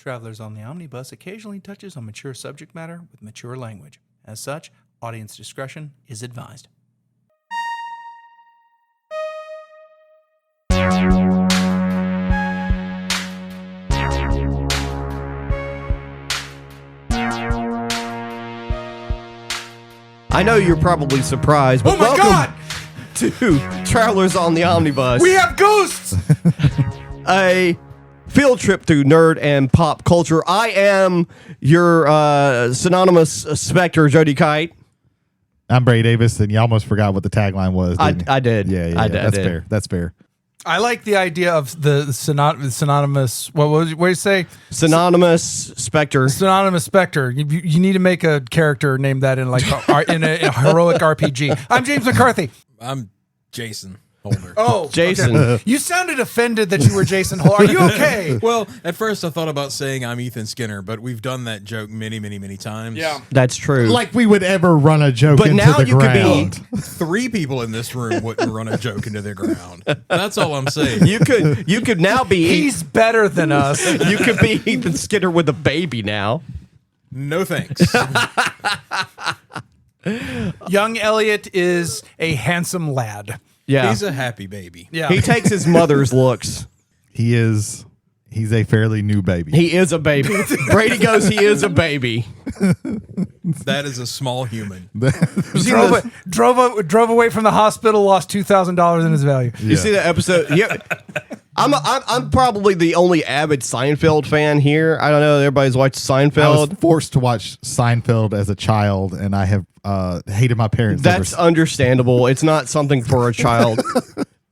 Travelers on the Omnibus occasionally touches on mature subject matter with mature language. As such, audience discretion is advised. I know you're probably surprised, but welcome to Travelers on the Omnibus. We have ghosts! A field trip through nerd and pop culture. I am your synonymous Spectre, Jody Kite. I'm Brady Davis, and you almost forgot what the tagline was. I did. Yeah, I did. That's fair. That's fair. I like the idea of the synonymous. What did you say? Synonymous Spectre. Synonymous Spectre. You need to make a character named that in in a heroic RPG. I'm James McCarthy. I'm Jason Holder. Oh, Jason. Okay. You sounded offended that you were Jason Holder. Are you okay? Well, at first I thought about saying I'm Ethan Skinner, but we've done that joke many, many, many times. Yeah. That's true. Like we would ever run a joke But into now the you could ground. be 3 people in this room wouldn't run a joke into the ground. That's all I'm saying. you could now be He's better than us. you could be Ethan Skinner with a baby now. No thanks. Young Elliot is a handsome lad. Yeah. He's a happy baby. Yeah. He takes his mother's looks. He's a fairly new baby. He is a baby. Brady goes, he is a baby. That is a small human. drove away from the hospital, lost $2,000 in his value. You see that episode? Yeah. I'm probably the only avid Seinfeld fan here. I don't know. Everybody's watched I was Seinfeld. forced to watch Seinfeld as a child, and I have hated my parents. That's understandable. It's not something for a child.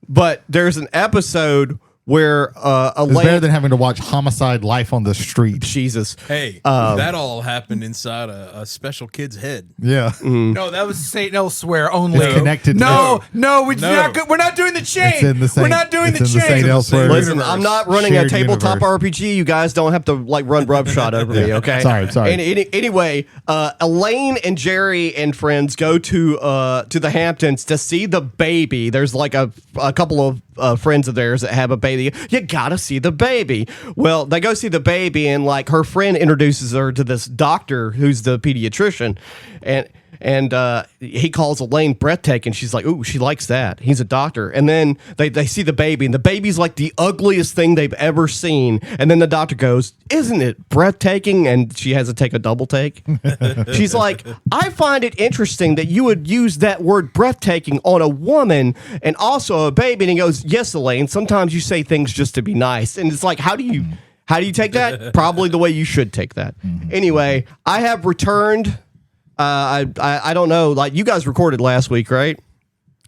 But there's an episode where it's better than having to watch Homicide: Life on the Street. Jesus. Hey, that all happened inside a special kid's head. Yeah. No, that was St. Elsewhere only. It's connected. No, we're No. not doing the chain. It's in the same. We're not doing it's the in chain. St. Elsewhere. Listen, I'm not running Shared a tabletop universe. RPG. You guys don't have to run roughshod over me, okay? Sorry. Anyway, Elaine and Jerry and friends go to the Hamptons to see the baby. There's like a couple of friends of theirs that have a baby. You gotta see the baby. Well, they go see the baby, and like her friend introduces her to this doctor who's the pediatrician, and he calls Elaine breathtaking. She's like, ooh, she likes that. He's a doctor. And then they see the baby, and the baby's like the ugliest thing they've ever seen. And then the doctor goes, isn't it breathtaking? And she has to take a double take. She's like, I find it interesting that you would use that word breathtaking on a woman and also a baby. And he goes, yes, Elaine, sometimes you say things just to be nice. And it's like, how do you take that? Probably the way you should take that. Anyway, I have returned. I don't know. Like, you guys recorded last week, right?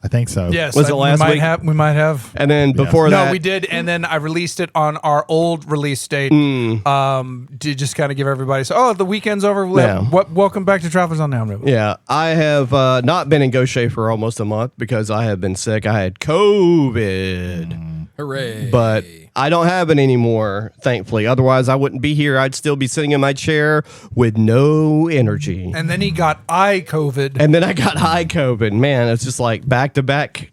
I think so. Yes. Was it last week? We might have. And then before that, No, we did, and then I released it on our old release date. To just kind of give everybody. So, the weekend's over. Yeah. Welcome back to Travelers on the Omnibus. yeah, I have not been in Gaucher for almost a month because I have been sick. I had COVID. Hooray. But I don't have it anymore, thankfully. Otherwise, I wouldn't be here. I'd still be sitting in my chair with no energy. And then he got eye COVID. And then I got eye COVID. Man, it's just like back-to-back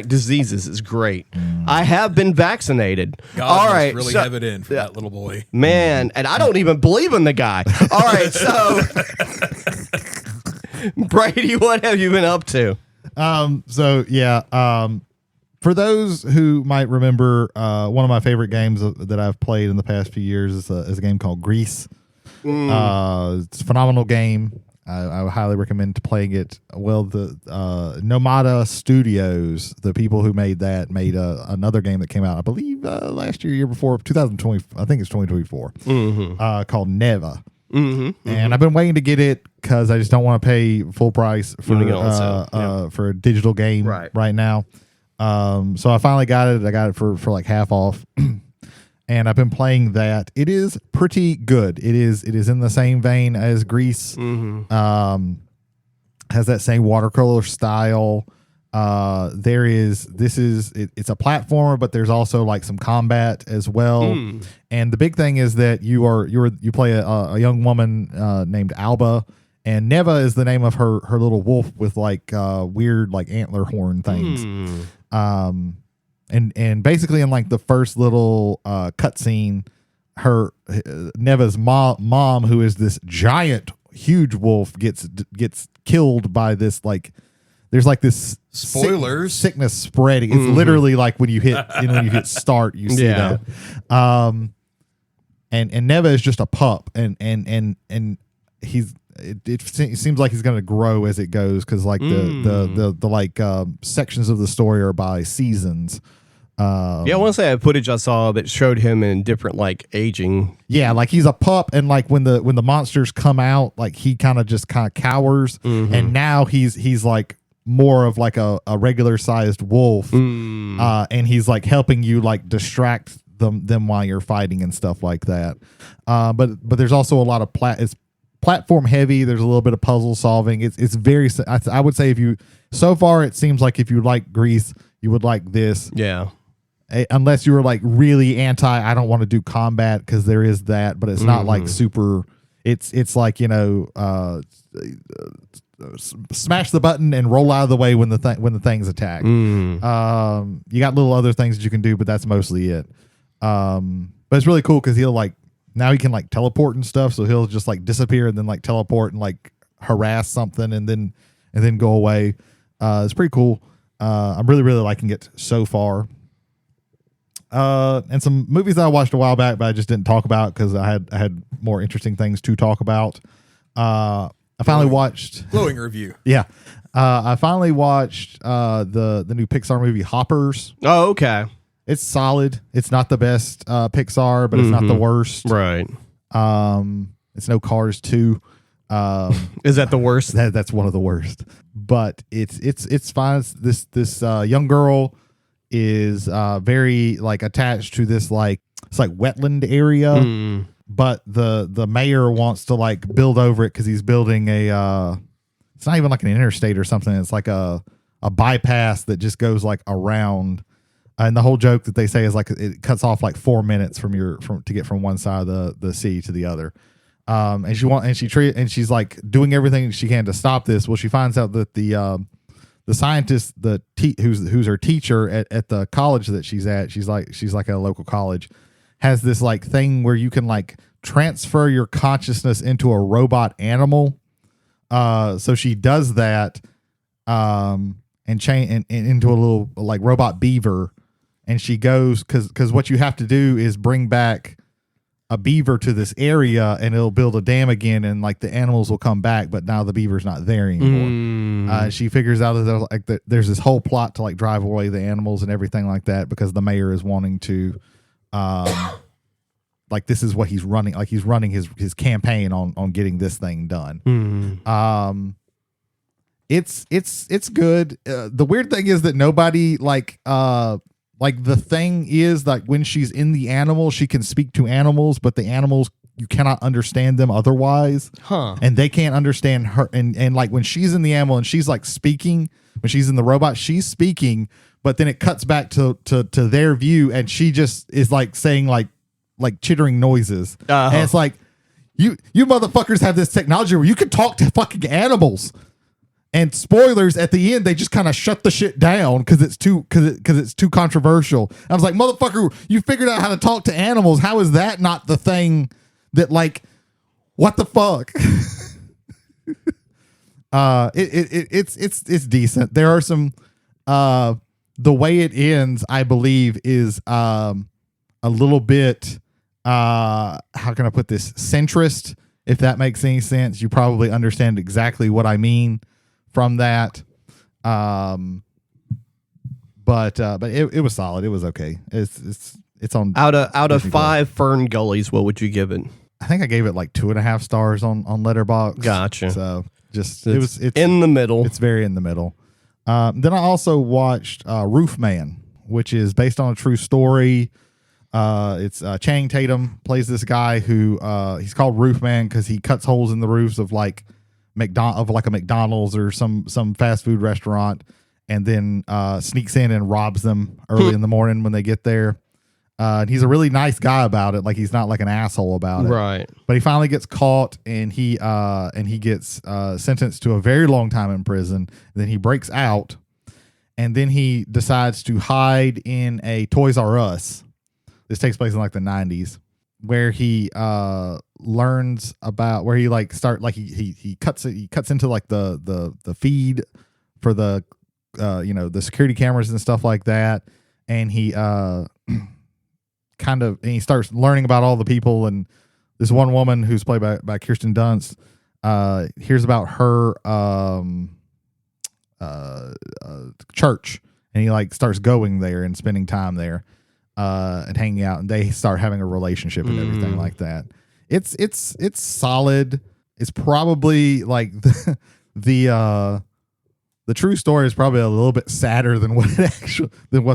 diseases is great. I have been vaccinated. God All must right, really so- have it in for that little boy. Man, and I don't even believe in the guy. All right, so Brady, what have you been up to? For those who might remember, one of my favorite games that I've played in the past few years is a game called Grease. It's a phenomenal game. I would highly recommend playing it. Well, the Normada Studios, the people who made that, made another game that came out, I believe, last year before, 2020. I think it's 2024, called Neva. And I've been waiting to get it because I just don't want to pay full price for a digital game right now. So I finally got it. I got it for like half off. And I've been playing that. It is pretty good. It is in the same vein as Grease. Has that same watercolor style. It's a platformer, but there's also like some combat as well. And the big thing is that you play a young woman named Alba, and Neva is the name of her little wolf with like weird like antler horn things. And basically in like the first little cutscene, Neva's mom, who is this giant, huge wolf, gets killed by this like. There's like this Spoilers. sickness spreading. It's literally like when you hit start, you see that. And Neva is just a pup, and he's it seems like he's going to grow as it goes because like the sections of the story are by seasons. I want to say I had footage I saw that showed him in different like aging. Yeah, like he's a pup, and like when the monsters come out, like he kind of cowers, and now he's like more of like a regular sized wolf, and he's like helping you like distract them while you're fighting and stuff like that. But there's also a lot of it's platform heavy. There's a little bit of puzzle solving. It's very. I would say so far it seems like if you like Grease, you would like this. Yeah. Unless you were like really I don't want to do combat, because there is that, but it's not like super. It's like smash the button and roll out of the way when the things attack. You got little other things that you can do, but that's mostly it. But it's really cool because he'll like now he can like teleport and stuff, so he'll just like disappear and then like teleport and like harass something and then go away. It's pretty cool. I'm really liking it so far. And some movies that I watched a while back, but I just didn't talk about because I had more interesting things to talk about. I finally watched glowing review. Yeah, I finally watched the new Pixar movie Hoppers. Oh, okay. It's solid. It's not the best Pixar, but it's not the worst. Right. It's no Cars 2. Is that the worst? That's one of the worst. But it's fine. This young girl is very like attached to this it's like wetland area, but the mayor wants to like build over it because he's building it's not even like an interstate or something. It's like a bypass that just goes like around. And the whole joke that they say is like it cuts off like 4 minutes to get from one side of the sea to the other. And she's like doing everything she can to stop this. Well, she finds out that the scientist, who's her teacher at the college that she's at, she's like at a local college, has this like thing where you can like transfer your consciousness into a robot animal. So she does that, and change into a little like robot beaver, and she goes because what you have to do is bring back a beaver to this area and it'll build a dam again, and like the animals will come back, but now the beaver's not there anymore. She figures out that there's this whole plot to like drive away the animals and everything like that, because the mayor is wanting to like this is what he's running, like he's running his campaign on getting this thing done. It's good. The weird thing is that nobody like the thing is like when she's in the animal, she can speak to animals, but the animals, you cannot understand them otherwise. And they can't understand her. And like when she's in the animal and she's like speaking, when she's in the robot, she's speaking, but then it cuts back to their view, and she just is like saying like chittering noises. And it's like, you motherfuckers have this technology where you can talk to fucking animals. And spoilers, at the end, they just kind of shut the shit down because it's too controversial. I was like, motherfucker, you figured out how to talk to animals. How is that not the thing that like, what the fuck? It's decent. There are some the way it ends, I believe, is a little bit how can I put this, centrist, if that makes any sense. You probably understand exactly what I mean from that. But it was solid. It was okay. It's on out of Disney 5 Fern Gullies, what would you give it? I think I gave it like 2.5 stars on Letterboxd. Gotcha. So just it's it's in the middle. It's very in the middle. Then I also watched Roof Man, which is based on a true story. It's Channing Tatum plays this guy who he's called Roof Man because he cuts holes in the roofs of like a McDonald's or some fast food restaurant, and then sneaks in and robs them early in the morning when they get there. And he's a really nice guy about it. Like he's not like an asshole about it. Right. But he finally gets caught, and he gets sentenced to a very long time in prison. Then he breaks out, and then he decides to hide in a Toys R Us. This takes place in like the 90s. where he learns about where he like start like he cuts into like the feed for the the security cameras and stuff like that, and he he starts learning about all the people, and this one woman who's played by Kirsten Dunst hears about her church, and he like starts going there and spending time there and hanging out, and they start having a relationship and everything like that. It's solid. It's probably like the true story is probably a little bit sadder than what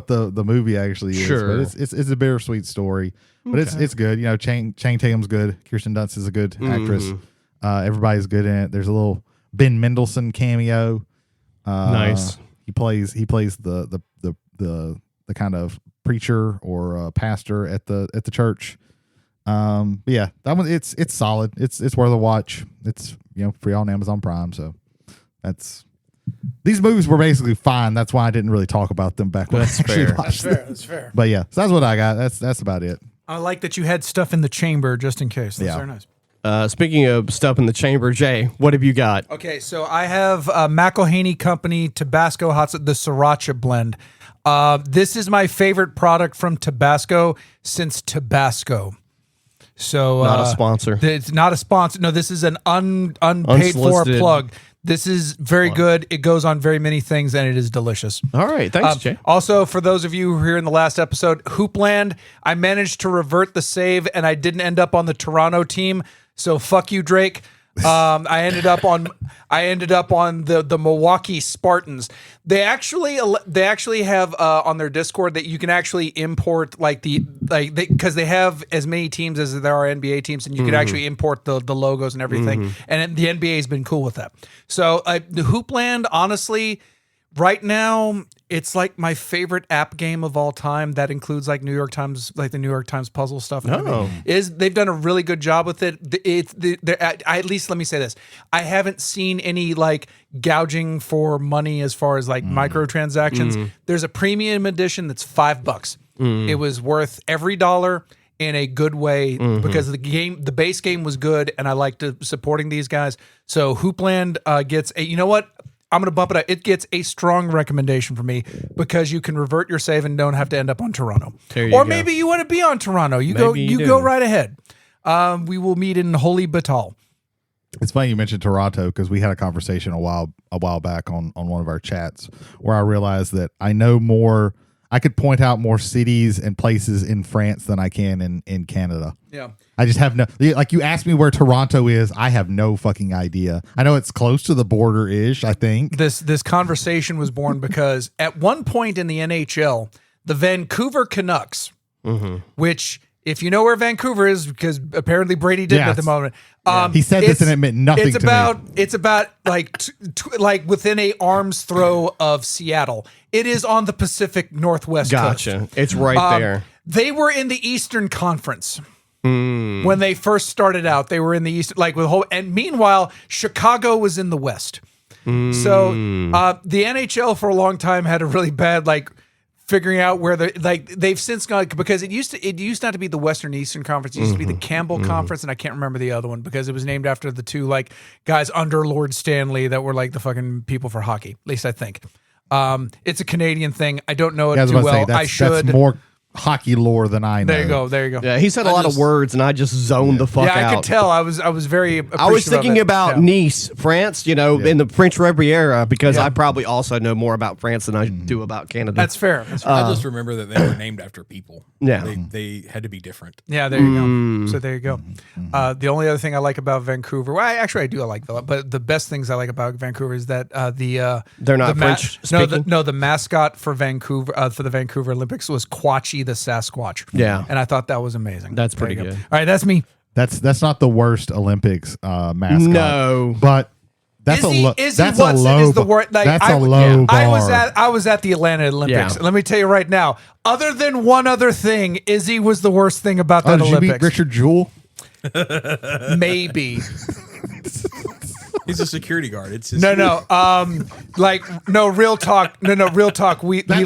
the movie actually is. Sure. But it's a bittersweet story, but it's good. Channing Tatum's good. Kirsten Dunst is a good actress. Everybody's good in it. There's a little Ben Mendelsohn cameo. Nice. He plays the kind of preacher or pastor at the church. But yeah, that one it's solid. It's worth a watch. It's free on Amazon Prime. So these movies were basically fine. That's why I didn't really talk about them back when I actually watched them. That's fair. But yeah, so that's what I got. That's about it. I like that you had stuff in the chamber just in case. That's very nice. Speaking of stuff in the chamber, Jay, what have you got? Okay, so I have McElhaney Company Tabasco Hot the Sriracha blend. This is my favorite product from Tabasco since Tabasco. So Not a sponsor. It's not a sponsor. No, this is an unpaid for Unsolicited. plug. This is very good. It goes on very many things, and it is delicious. All right, thanks, Jay. Also, for those of you who were here in the last episode, Hoopland, I managed to revert the save, and I didn't end up on the Toronto team. So fuck you, Drake. I ended up on the Milwaukee Spartans. They actually have on their Discord that you can actually import because they have as many teams as there are NBA teams, and you can actually import the logos and everything. And the NBA has been cool with that. So the Hoopland, honestly, right now, it's like my favorite app game of all time. That includes like the New York Times puzzle stuff. They've done a really good job with it. At least let me say this: I haven't seen any like gouging for money as far as like microtransactions. There's a premium edition that's $5. It was worth every dollar in a good way because the base game was good, and I liked supporting these guys. So Hoopland gets a. You know what? I'm going to bump it up. It gets a strong recommendation from me because you can revert your save and don't have to end up on Toronto. Maybe you want to be on Toronto. You go right ahead. We will meet in Holy Batal. It's funny you mentioned Toronto because we had a conversation a while back on one of our chats where I realized that I know more. I could point out more cities and places in France than I can in Canada. Yeah. I just have no, like you asked me where Toronto is. I have no fucking idea. I know it's close to the border-ish, I think. This conversation was born because at one point in the NHL, the Vancouver Canucks, which if you know where Vancouver is, because apparently Brady didn't at the moment. He said this and it meant nothing to me. It's about like like within a arm's throw of Seattle. It is on the Pacific Northwest coast. Gotcha. It's right there. They were in the Eastern Conference. When they first started out, they were in the East, like with and meanwhile, Chicago was in the West. So the NHL for a long time had a really bad figuring out where they've since gone, because it used not to be the Western Eastern Conference. It used to be the Campbell Conference, and I can't remember the other one because it was named after the two guys under Lord Stanley that were the fucking people for hockey. At least I think. It's a Canadian thing. I don't know it too well. I should. That's more hockey lore than I know. There you go. Yeah, he said a lot of words, and I just zoned the fuck out. Yeah, I could tell. I was very appreciative. I was thinking about Nice, France, in the French Riviera, because I probably also know more about France than I do about Canada. That's fair. I just remember that they were named after people. Yeah. They had to be different. Yeah, there you go. So there you go. The only other thing I like about Vancouver, I do like that, but the best things I like about Vancouver is that they're not French speaking? No, the mascot for Vancouver for the Vancouver Olympics was Quatchy the Sasquatch. Yeah. And I thought that was amazing. That's pretty good. All right, that's me. That's not the worst Olympics mascot. No. But that's a low bar. I was at the Atlanta Olympics. Yeah. Let me tell you right now, other than one other thing, Izzy was the worst thing about that did Olympics. You beat Richard Jewell? Maybe. He's a security guard. It's his real talk. That's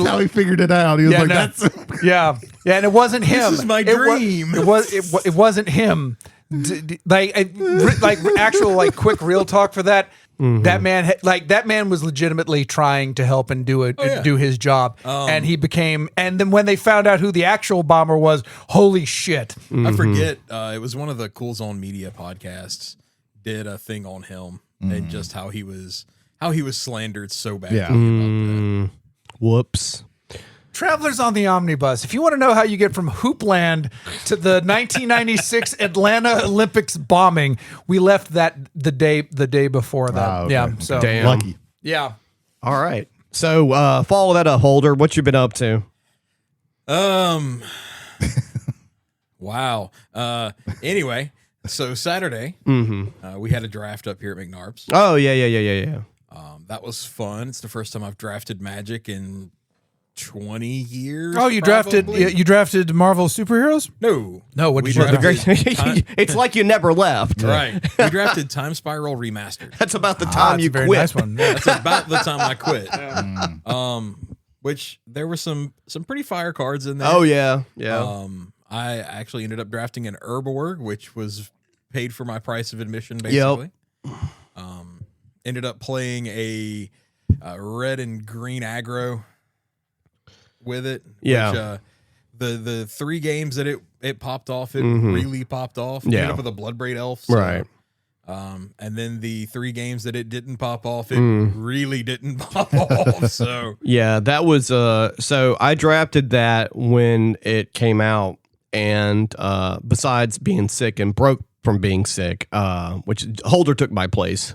how he figured it out. He was that's Yeah, and it wasn't him. is my It wa- dream. It wasn't him. Like actual like quick real talk for that. That man that man was legitimately trying to help and do his job, and he became. And then when they found out who the actual bomber was, holy shit! I forget. It was one of the Cool Zone Media podcasts did a thing on him and just how he was slandered so badly. Yeah. About that. Whoops. Travelers on the Omnibus. If you want to know how you get from Hoopland to the 1996 Atlanta Olympics bombing, we left that the day before that. Ah, okay. Yeah. So Damn. Lucky. yeah. All right. So follow that up, Holder. What you been up to? Wow. Anyway, so Saturday, we had a draft up here at McNarb's. Oh yeah. That was fun. It's the first time I've drafted Magic in 20 years. Oh, you probably. drafted Marvel superheroes? No. No, what'd We you draft? drafted It's like you never left. Right. We drafted Time Spiral Remastered. That's about the time That's you a very quit. nice one. Yeah. That's about the time I quit. Which there were some pretty fire cards in there. Oh yeah. I actually ended up drafting an Herborg, which was paid for my price of admission, basically. Ended up playing a red and green aggro with it. Yeah. Which, the 3 games that it popped off, it really popped off. Yeah. Ended up with a Bloodbraid Elf. So, Right. and then the 3 games that it didn't pop off, it really didn't pop off. So Yeah, that was so I drafted that when it came out, and besides being sick and broke from being sick, which Holder took my place.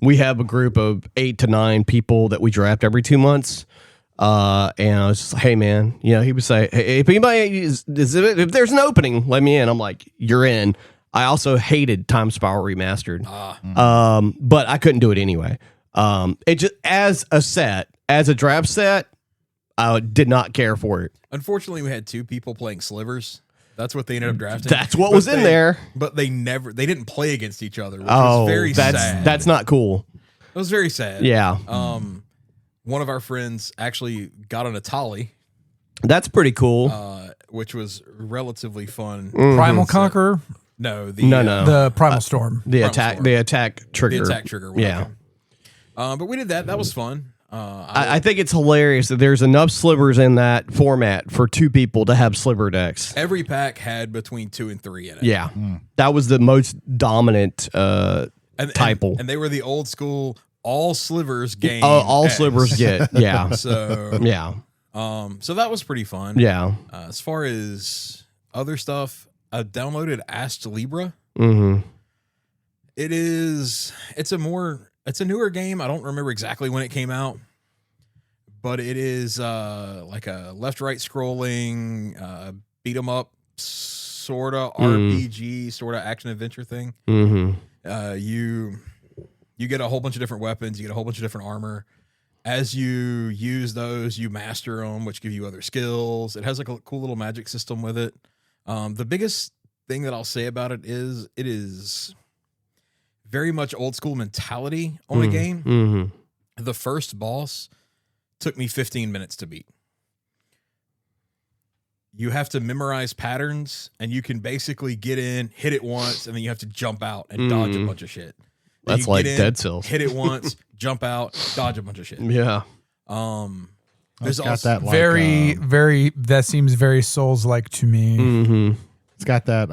We have a group of 8 to 9 people that we draft every 2 months. And I was just like, hey man, he would say, hey, if anybody if there's an opening, let me in. I'm like, you're in. I also hated Time Spiral Remastered. But I couldn't do it anyway. It just as a draft set, I did not care for it. unfortunately, we had 2 people playing slivers. That's what they ended up drafting. That's what But was in there. But they didn't play against each other, which was very sad. That's not cool. It was very sad. Yeah. One of our friends actually got an Atali, That's pretty cool. which was relatively fun. Primal Conqueror, No, the No. the Primal Storm. the Primal attack Storm. the attack trigger. the attack trigger. Yeah. whatever. But we did that. That was fun. I think it's hilarious that there's enough slivers in that format for 2 people to have sliver decks. Every pack had between 2 and 3 in it. Yeah. That was the most dominant type. And they were the old school all slivers game. All decks. slivers get. Yeah. So Yeah. so that was pretty fun. Yeah. As far as other stuff, I downloaded Ast Libra. Mm-hmm. It's a newer game. I don't remember exactly when it came out, but it is like a left-right scrolling beat 'em up sorta RPG sorta action adventure thing. Mm-hmm. You get a whole bunch of different weapons. You get a whole bunch of different armor. As you use those, you master them, which give you other skills. It has like a cool little magic system with it. The biggest thing that I'll say about it is very much old school mentality on a game. Mm-hmm. The first boss took me 15 minutes to beat. You have to memorize patterns, and you can basically get in, hit it once, and then you have to jump out and dodge a bunch of shit. Then That's you like get in, Dead Cells. Hit it once, jump out, dodge a bunch of shit. Yeah. It's There's got also that like, Very. That seems very Souls-like to me. Mm-hmm. It's got that.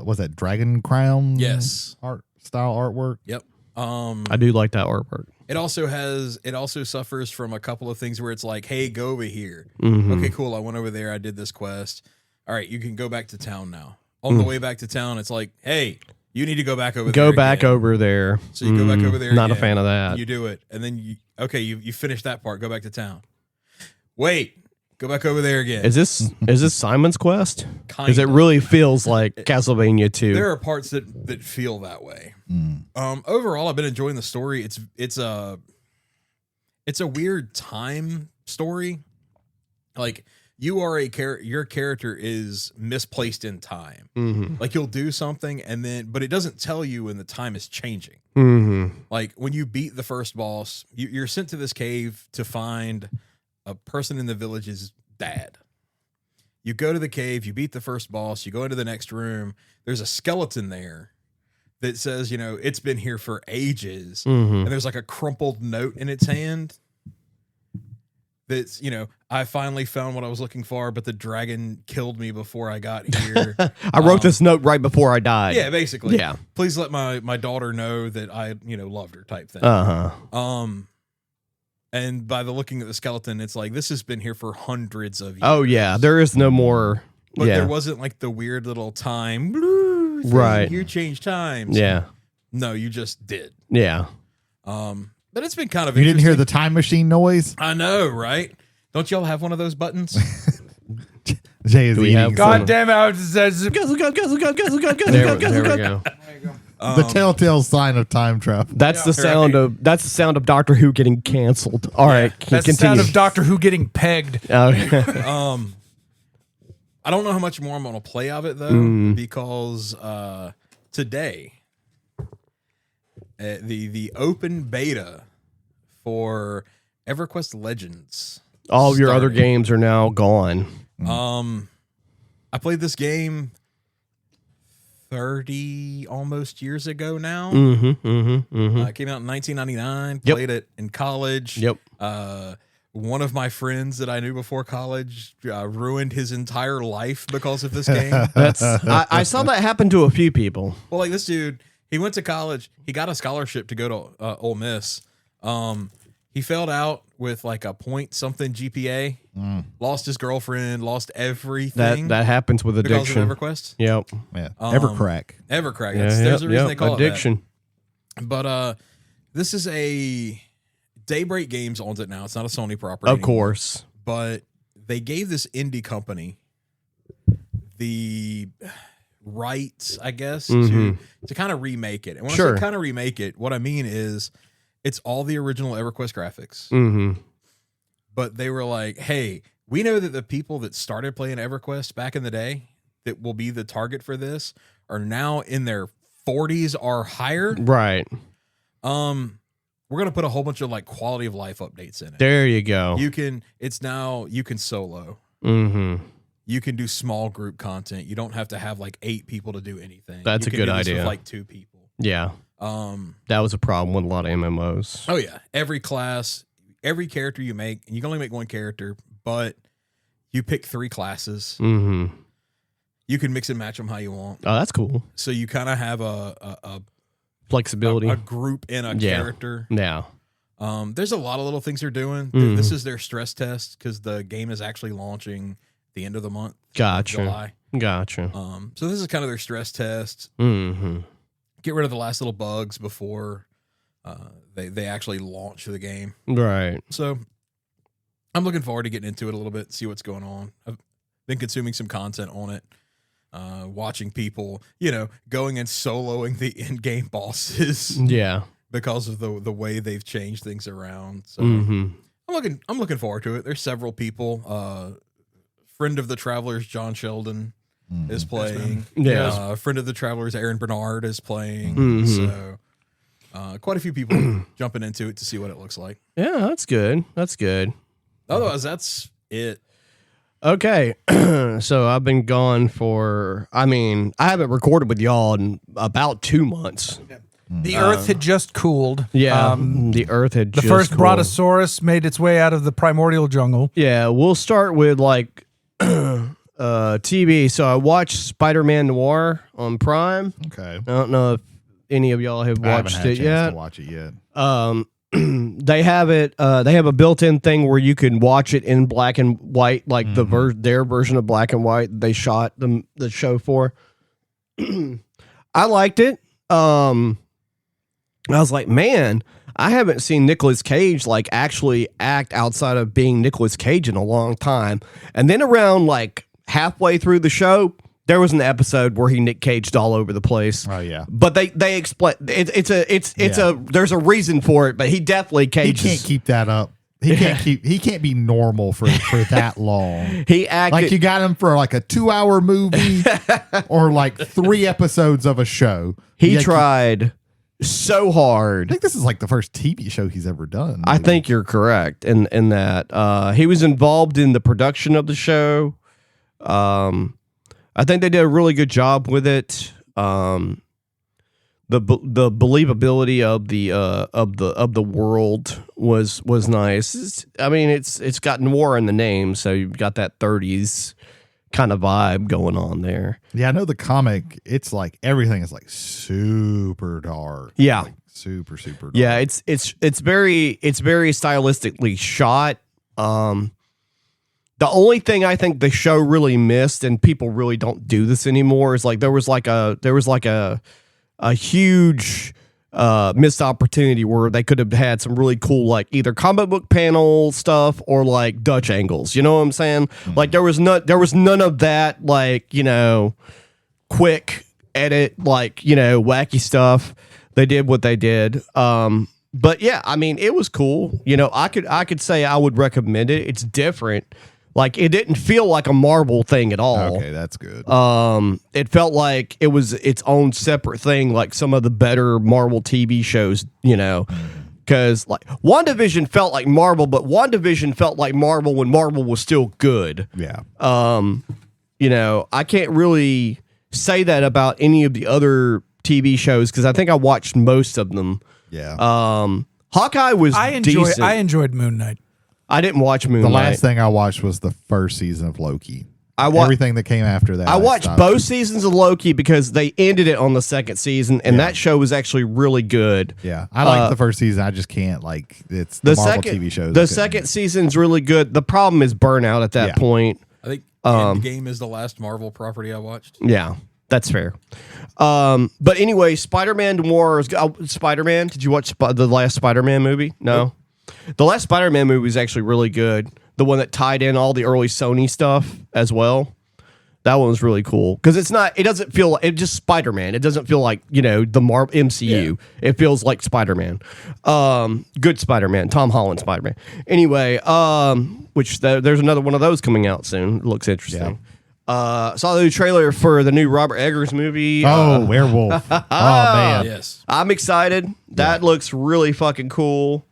Was that Dragon Crown? Yes. Art style artwork. Yep. I do like that artwork. It also suffers from a couple of things where it's like, hey, go over here. Mm-hmm. Okay, cool. I went over there. I did this quest. All right, you can go back to town now. On the way back to town, it's like, hey, you need to go back over there. Go back again. over there. So you go back over there. Not a again. fan of that. You do it, and then you finish that part. Go back to town. Wait, go back over there again. Is this Simon's Quest? Because it Kinda. really feels like Castlevania 2. There are parts that feel that way. Overall, I've been enjoying the story. It's a weird time story. Like you are your character is misplaced in time. Mm-hmm. Like you'll do something but it doesn't tell you when the time is changing. Mm-hmm. Like when you beat the first boss, you're sent to this cave to find a person in the village's dad. You go to the cave, you beat the first boss, you go into the next room. There's a skeleton there that says, it's been here for ages. And there's like a crumpled note in its hand. That's, I finally found what I was looking for, but the dragon killed me before I got here. I wrote this note right before I died. Yeah, basically. Yeah. Please let my daughter know that I, loved her type thing. And by the looking at the skeleton, it's like, this has been here for hundreds of years. Oh, yeah. There is no more. But there wasn't like the weird little time. Blue thing, right. You changed times. Yeah. No, you just did. Yeah. But it's been kind of You didn't hear interesting. the time machine noise? I know, right? Don't y'all have one of those buttons? Jay is Do we eating have- some- God damn it. I was- There we go. the telltale sign of time travel. That's the sound of Doctor Who getting canceled. All right, That's the sound of Doctor Who getting pegged. Okay. I don't know how much more I'm going to play of it though, because today the open beta for Everquest Legends. All of your other started. games are now gone. I played this game 30 almost years ago now. Mm-hmm. It came out in 1999. Yep. Played it in college. Yep. One of my friends that I knew before college ruined his entire life because of this game. I saw that happen to a few people. Well, like this dude, he went to college. He got a scholarship to go to Ole Miss. He failed out with like a point something GPA. Lost his girlfriend. Lost everything. That happens with addiction. Because of EverQuest. Yep. Yeah. Evercrack. EverCrack. Yeah, There's a reason they call addiction. it that. But this is a Daybreak Games owns it now. It's not a Sony property. Of course. But they gave this indie company the rights, I guess, to kind of remake it. And when I say kind of remake it, what I mean is it's all the original EverQuest graphics. Mm-hmm. But they were like, hey, we know that the people that started playing EverQuest back in the day that will be the target for this are now in their 40s or higher. Right. We're going to put a whole bunch of like quality of life updates in it. There you go. You can solo. Mm-hmm. You can do small group content. You don't have to have like 8 people to do anything. That's You a can good do this idea. with like 2 people. Yeah. That was a problem with a lot of MMOs. Oh yeah. Every class, every character you make, and you can only make one character, but you pick 3 classes. Mm-hmm. You can mix and match them how you want. Oh, that's cool. So you kind of have a Flexibility. a group in a character. Yeah. There's a lot of little things they're doing. Mhm. This is their stress test because the game is actually launching the end of the month. Gotcha. July. Gotcha. So this is kind of their stress test. Mm-hmm. Get rid of the last little bugs before they actually launch the game. Right. So I'm looking forward to getting into it a little bit, see what's going on. I've been consuming some content on it, watching people, going and soloing the in-game bosses Yeah. because of the way they've changed things around. So Mm-hmm. I'm looking forward to it. There's several people. Friend of the Travelers, John Sheldon, is playing. Yeah. Friend of the Travelers, Aaron Bernard, is playing. Mhm. So quite a few people jumping into it to see what it looks like. Yeah, that's good. That's good. Otherwise, that's it. Okay. So I've been gone for, I haven't recorded with y'all in about 2 months. The Earth had just cooled. Yeah. the Earth had The just first cooled. Brontosaurus made its way out of the primordial jungle. Yeah, we'll start with like TV. So I watched Spider-Man Noir on Prime. Okay. I don't know if any of y'all have I haven't watched had a it chance yet. to watch it yet. They have it. They have a built-in thing where you can watch it in black and white, like their version of black and white. They shot the show for. I liked it. I was like, man, I haven't seen Nicolas Cage like actually act outside of being Nicolas Cage in a long time. And then around like halfway through the show, there was an episode where he Nick Caged all over the place. Oh yeah. But they explain there's a reason for it, but he definitely He cages. can't keep that up. He can't be normal for that long. He acted Like you got him for like a 2-hour movie or like 3 episodes of a show. he Yet tried so I hard. think this is like the first TV show he's ever done. I think you're correct in that. He was involved in the production of the show. I think they did a really good job with it. The believability of the world was nice. I mean, it's got noir in the name, so you've got that 30s kind of vibe going on there. Yeah, I know the comic. It's like everything is like super dark. Yeah, like super dark. yeah. It's very stylistically shot. The only thing I think the show really missed, and people really don't do this anymore, is like there was like a huge missed opportunity where they could have had some really cool, like either comic book panel stuff or like Dutch angles. You know what I'm saying? Mm-hmm. Like there was none of that, like, you know, quick edit, like, you know, wacky stuff. They did what they did. But yeah, I mean, it was cool. You know, I could say I would recommend it. It's different. Like, it didn't feel like a Marvel thing at all. Okay, that's good. It felt like it was its own separate thing, like some of the better Marvel TV shows, you know. Because, like, WandaVision felt like Marvel, but WandaVision felt like Marvel when Marvel was still good. Yeah. You know, I can't really say that about any of the other TV shows because I think I watched most of them. Yeah. Hawkeye was decent. I enjoyed Moon Knight. I didn't watch Moon The Knight. last thing I watched was the first season of Loki. Everything that came after that. I watched stopped. both seasons of Loki because they ended it on the second season, and that show was actually really good. Yeah, I liked the first season. I just can't it's the Marvel TV shows. The second season's really good. The problem is burnout at that point. I think Endgame is the last Marvel property I watched. Yeah, that's fair. But anyway, Spider-Man Noir. Spider-Man. Did you watch the last Spider-Man movie? No. Nope. The last Spider-Man movie was actually really good. The one that tied in all the early Sony stuff as well. That one was really cool because it doesn't feel like it's just Spider-Man. It doesn't feel like, you know, the MCU. Yeah. It feels like Spider-Man. Good Spider-Man, Tom Holland Spider-Man. Anyway, there's another one of those coming out soon. It looks interesting. Yeah. Saw the new trailer for the new Robert Eggers movie. Werewolf. Oh man. Yes. I'm excited. That looks really fucking cool.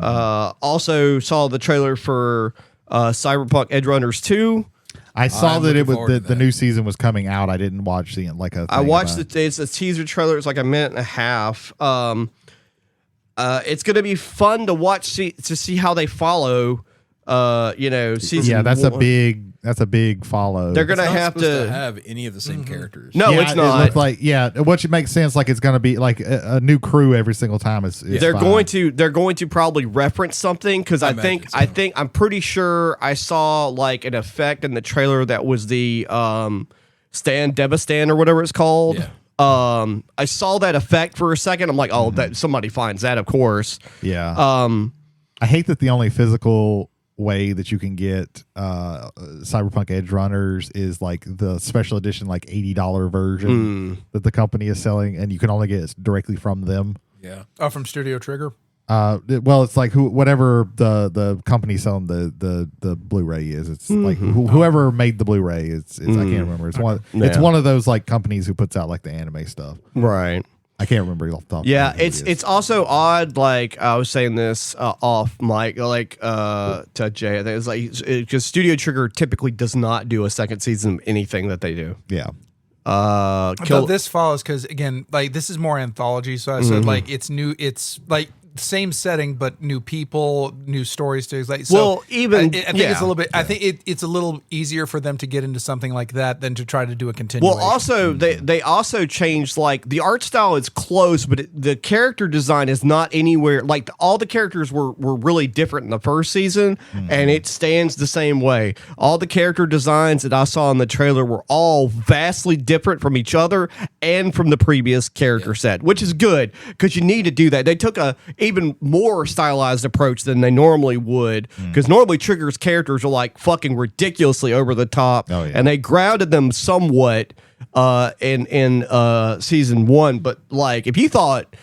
Also saw the trailer for Cyberpunk Edge Runners 2. I saw that the new season was coming out. I didn't watch I watched it's a teaser trailer. It's like a minute and a half. It's gonna be fun to watch to see how they follow. You know, season. Yeah, that's a big follow. They're gonna have to have any of the same characters. No, it's not. It like which makes sense. Like it's gonna be like a new crew every single time. They're going to probably reference something because I'm pretty sure I saw like an effect in the trailer that was the Devastan or whatever it's called. Yeah. I saw that effect for a second. I'm like, oh, that somebody finds that, of course. Yeah. I hate that the only physical way that you can get Cyberpunk Edge Runners is like the special edition, like $80 version that the company is selling, and you can only get it directly from them. Yeah. Oh, from Studio Trigger. Well, it's like whatever the company selling the Blu-ray is. It's like whoever made the Blu-ray. It's I can't remember. It's one of those like companies who puts out like the anime stuff. Right. I can't remember off the top. Yeah, it's also odd. Like I was saying this off mic, like to Jay. I think it's like because Studio Trigger typically does not do a second season of anything that they do. Yeah. But this follows because again, like this is more anthology. So I said like it's new. It's like same setting but new people, new stories to like. So well, even I think it's a little bit. I think it's a little easier for them to get into something like that than to try to do a continuation. Well, also they also changed like the art style is close, but the character design is not anywhere like all the characters were really different in the first season, and it stands the same way. All the character designs that I saw in the trailer were all vastly different from each other and from the previous character set, which is good because you need to do that. They took a even more stylized approach than they normally would because normally Trigger's characters are like fucking ridiculously over the top, and they grounded them somewhat in season 1. But like if you thought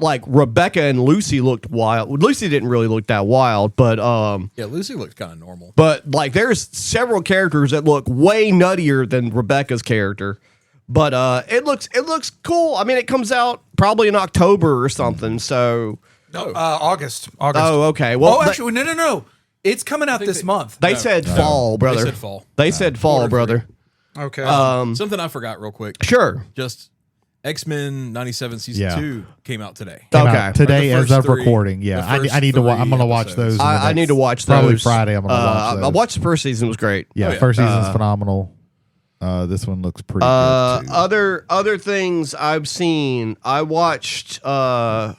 like Rebecca and Lucy looked wild, Lucy didn't really look that wild, but Lucy looked kind of normal. But like there's several characters that look way nuttier than Rebecca's character. But it looks cool. I mean, it comes out probably in October or something. So no, August. Oh, okay. Well, actually, no. It's coming out this month. They said fall, brother. They said fall. They said fall, brother. Okay. Something I forgot real quick. Sure. Just X-Men 97 season 2 came out today. Came Okay. out today Like the as of first three- recording. Yeah, the I first need to. I'm three going to watch episodes. those. in the I need next- to watch those. Probably Friday. I'm going to watch those. I watched the first season. It was great. Yeah, Oh, yeah. first season's phenomenal. This one looks pretty good too. Other things I've seen. I watched one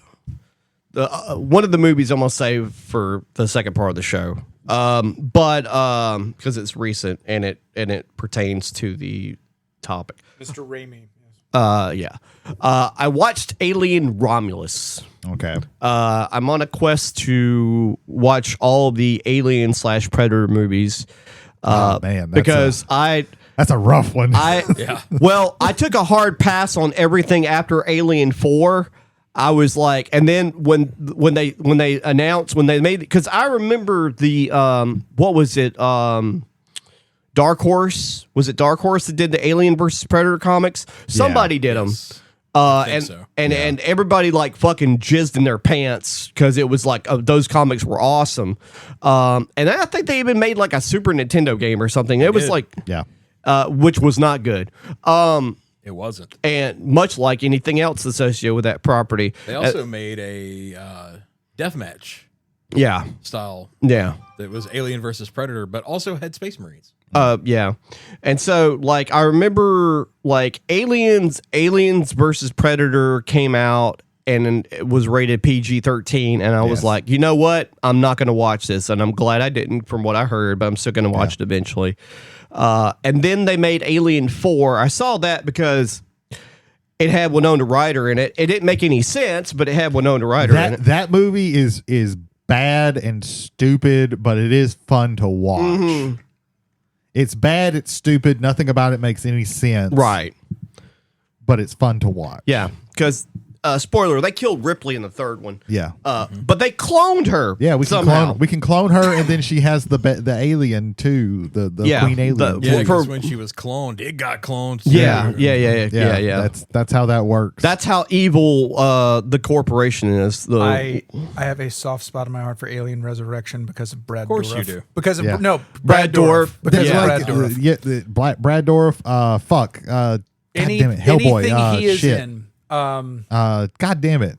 of the movies I'm gonna save for the second part of the show. But because it's recent and it pertains to the topic. Mr. Raimi. Yeah. I watched Alien Romulus. Okay. I'm on a quest to watch all of the Alien / Predator movies. Oh, man, because That's a rough one. Well, I took a hard pass on everything after Alien 4. I was like, and then when they announced when they made, because I remember the what was it, Dark Horse, was it Dark Horse that did the Alien versus Predator comics? Somebody did them. And so. and everybody like fucking jizzed in their pants because it was like those comics were awesome. And I think they even made like a Super Nintendo game or something. It was like yeah. which was not good. It wasn't. And much like anything else associated with that property. They also made a deathmatch Yeah. style Yeah. that was Alien versus Predator, but also had Space Marines. Yeah. And so like I remember like Aliens versus Predator came out and it was rated PG-13 and I was like, you know what? I'm not going to watch this, and I'm glad I didn't from what I heard, but I'm still going to watch it eventually. And then they made Alien 4. I saw that because it had Winona Ryder in it. It didn't make any sense, but it had Winona Ryder in it. That movie is bad and stupid, but it is fun to watch. Mm-hmm. It's bad, it's stupid, nothing about it makes any sense. Right. But it's fun to watch. Yeah. Because, spoiler, they killed Ripley in the third one. Yeah. But they cloned her. Yeah, we can somehow. clone her, and then she has the alien too, the Queen Alien. Yeah, Well, because for- when she was cloned, it got cloned. Yeah. That's how that works. That's how evil the corporation is. I have a soft spot in my heart for Alien Resurrection because of Brad. Of course you do. Because of Yeah. Brad Dourif. Because That's of like, Brad Dourif. Brad Dourif. Fuck. God damn it, Hellboy. Anything he is Shit. in. God damn it.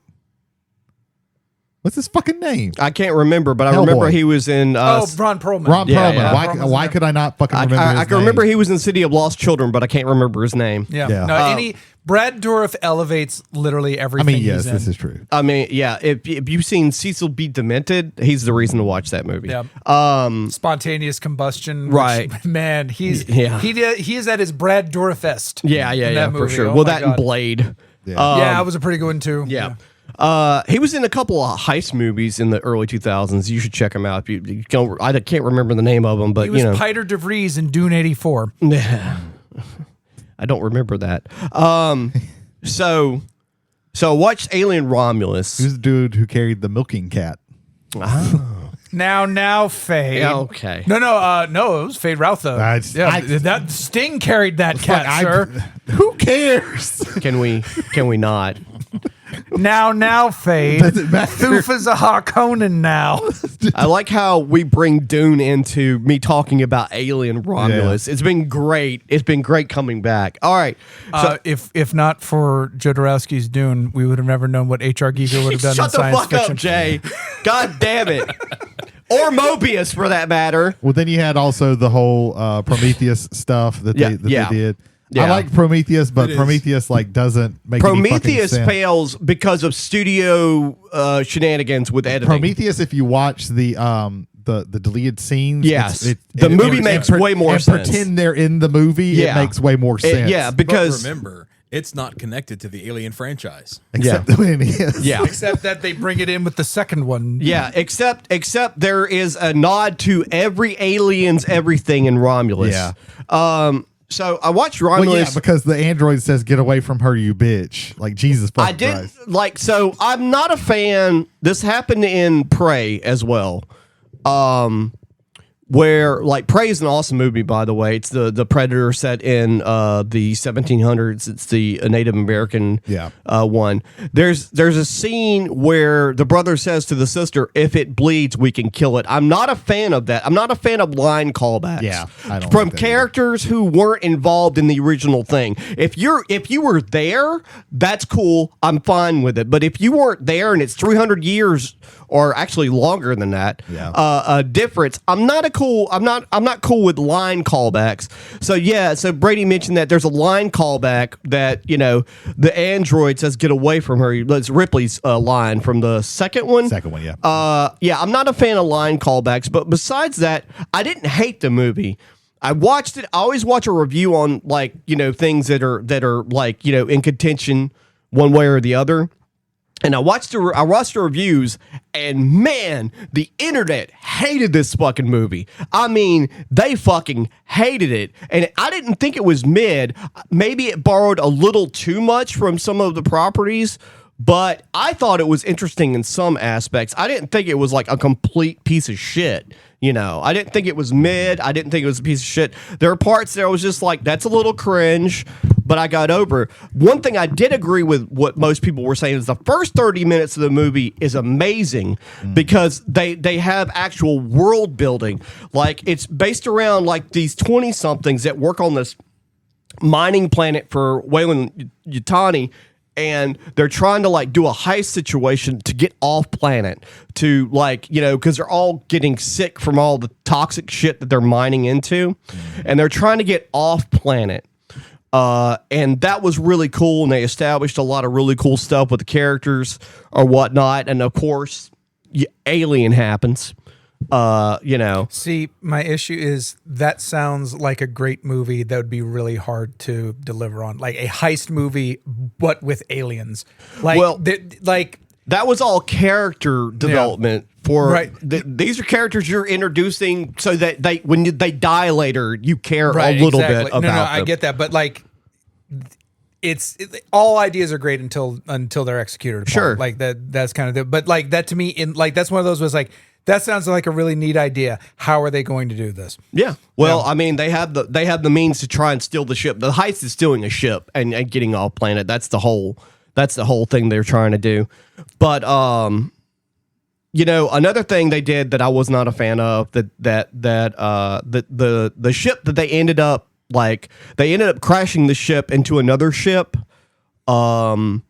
What's his fucking name? I can't remember, but I Hellboy. remember he was in. Ron Perlman. Ron Yeah, Perlman. yeah. Why could I not fucking remember his I can name? remember he was in City of Lost Children, but I can't remember his name. Yeah. Yeah. No, Brad Dourif elevates literally I everything. mean, yes, he's this in. is true. I mean, yeah. If you've seen Cecil B. Demented, he's the reason to watch that movie. Yeah. Spontaneous combustion. Which, Right. man, he is at his Brad Dourifest. Yeah, in that for movie. sure. Oh well, my that and God. Blade. Yeah. Yeah, that was a pretty good one too. Yeah. He was in a couple of heist movies in the early 2000s. You should check him out. If you don't, I can't remember the name of them, but He was you know, Peter DeVries in Dune 84. I don't remember that. So I watched Alien Romulus. Who's the dude who carried the milking cat? Now, Fade. Yeah, okay. No, it was Fade Routha. That Sting carried that cat, sir. Who cares? Can we not? Now, Fade. Doesn't matter. Thufa's a Harkonnen now. I like how we bring Dune into me talking about Alien Romulus. It's been great. It's been great coming back. All right. So If not for Jodorowsky's Dune, we would have never known what H.R. Giger would have done shut in the science fuck fiction. up, Jay. God damn it. Or Mobius, for that matter. Well, then you had also the whole Prometheus stuff that they did. Yeah. I like Prometheus, but It is. Prometheus like doesn't make any fucking Prometheus sense. fails because of studio shenanigans with editing. Prometheus, if you watch the deleted scenes, Yes. The movie makes way more sense. Pretend they're in the movie, Yeah. it makes way more sense. Yeah, But because remember, it's not connected to the Alien franchise. except when it is. yeah. Except that they bring it in with the second one. Yeah, except there is a nod to every Aliens everything in Romulus. Yeah. So I watched Well, Romulus. yeah, because the android says, "Get away from her, you bitch!" Like Jesus fucking I did Christ. like so. I'm not a fan. This happened in Prey as well. where like Prey is an awesome movie, by the way. It's the Predator set in the 1700s. It's the Native American one. There's a scene where the brother says to the sister, "If it bleeds, we can kill it." I'm not a fan of that. I'm not a fan of line callbacks. Yeah, I don't from like that characters who weren't involved in the original thing. If you were there, that's cool. I'm fine with it. But if you weren't there and it's 300 years or actually longer than that, difference, I'm not cool with line callbacks. So Brady mentioned that there's a line callback that, the android says get away from her. It's Ripley's line from the second one. I'm not a fan of line callbacks, but besides that, I didn't hate the movie. I watched it. I always watch a review on things that are like, in contention one way or the other. And I watched the reviews, and man, the internet hated this fucking movie. I mean, they fucking hated it. And I didn't think it was mid. Maybe it borrowed a little too much from some of the properties, but I thought it was interesting in some aspects. I didn't think it was like a complete piece of shit. I didn't think it was mid. I didn't think it was a piece of shit. There are parts there I was just like, that's a little cringe, but I got over it. One thing I did agree with what most people were saying is the first 30 minutes of the movie is amazing because they have actual world building. Like, it's based around like these 20-somethings that work on this mining planet for Wayland Yutani, and they're trying to like do a heist situation to get off planet to because they're all getting sick from all the toxic shit that they're mining into, and they're trying to get off planet. And that was really cool, and they established a lot of really cool stuff with the characters or whatnot. And of course, Alien happens. See, my issue is that sounds like a great movie that would be really hard to deliver on, like a heist movie, but with aliens. That was all character development for these are characters you're introducing so that when they die later, you care a little bit about them. I get that, but it's all ideas are great until they're executed upon. Sure, like that's kind of but like that to me that's one of those was like, that sounds like a really neat idea. How are they going to do this? Yeah. Well, I mean, they have the means to try and steal the ship. The heist is stealing a ship and getting off planet. That's the whole thing they're trying to do. But another thing they did that I was not a fan of, the ship that they ended up crashing the ship into another ship. On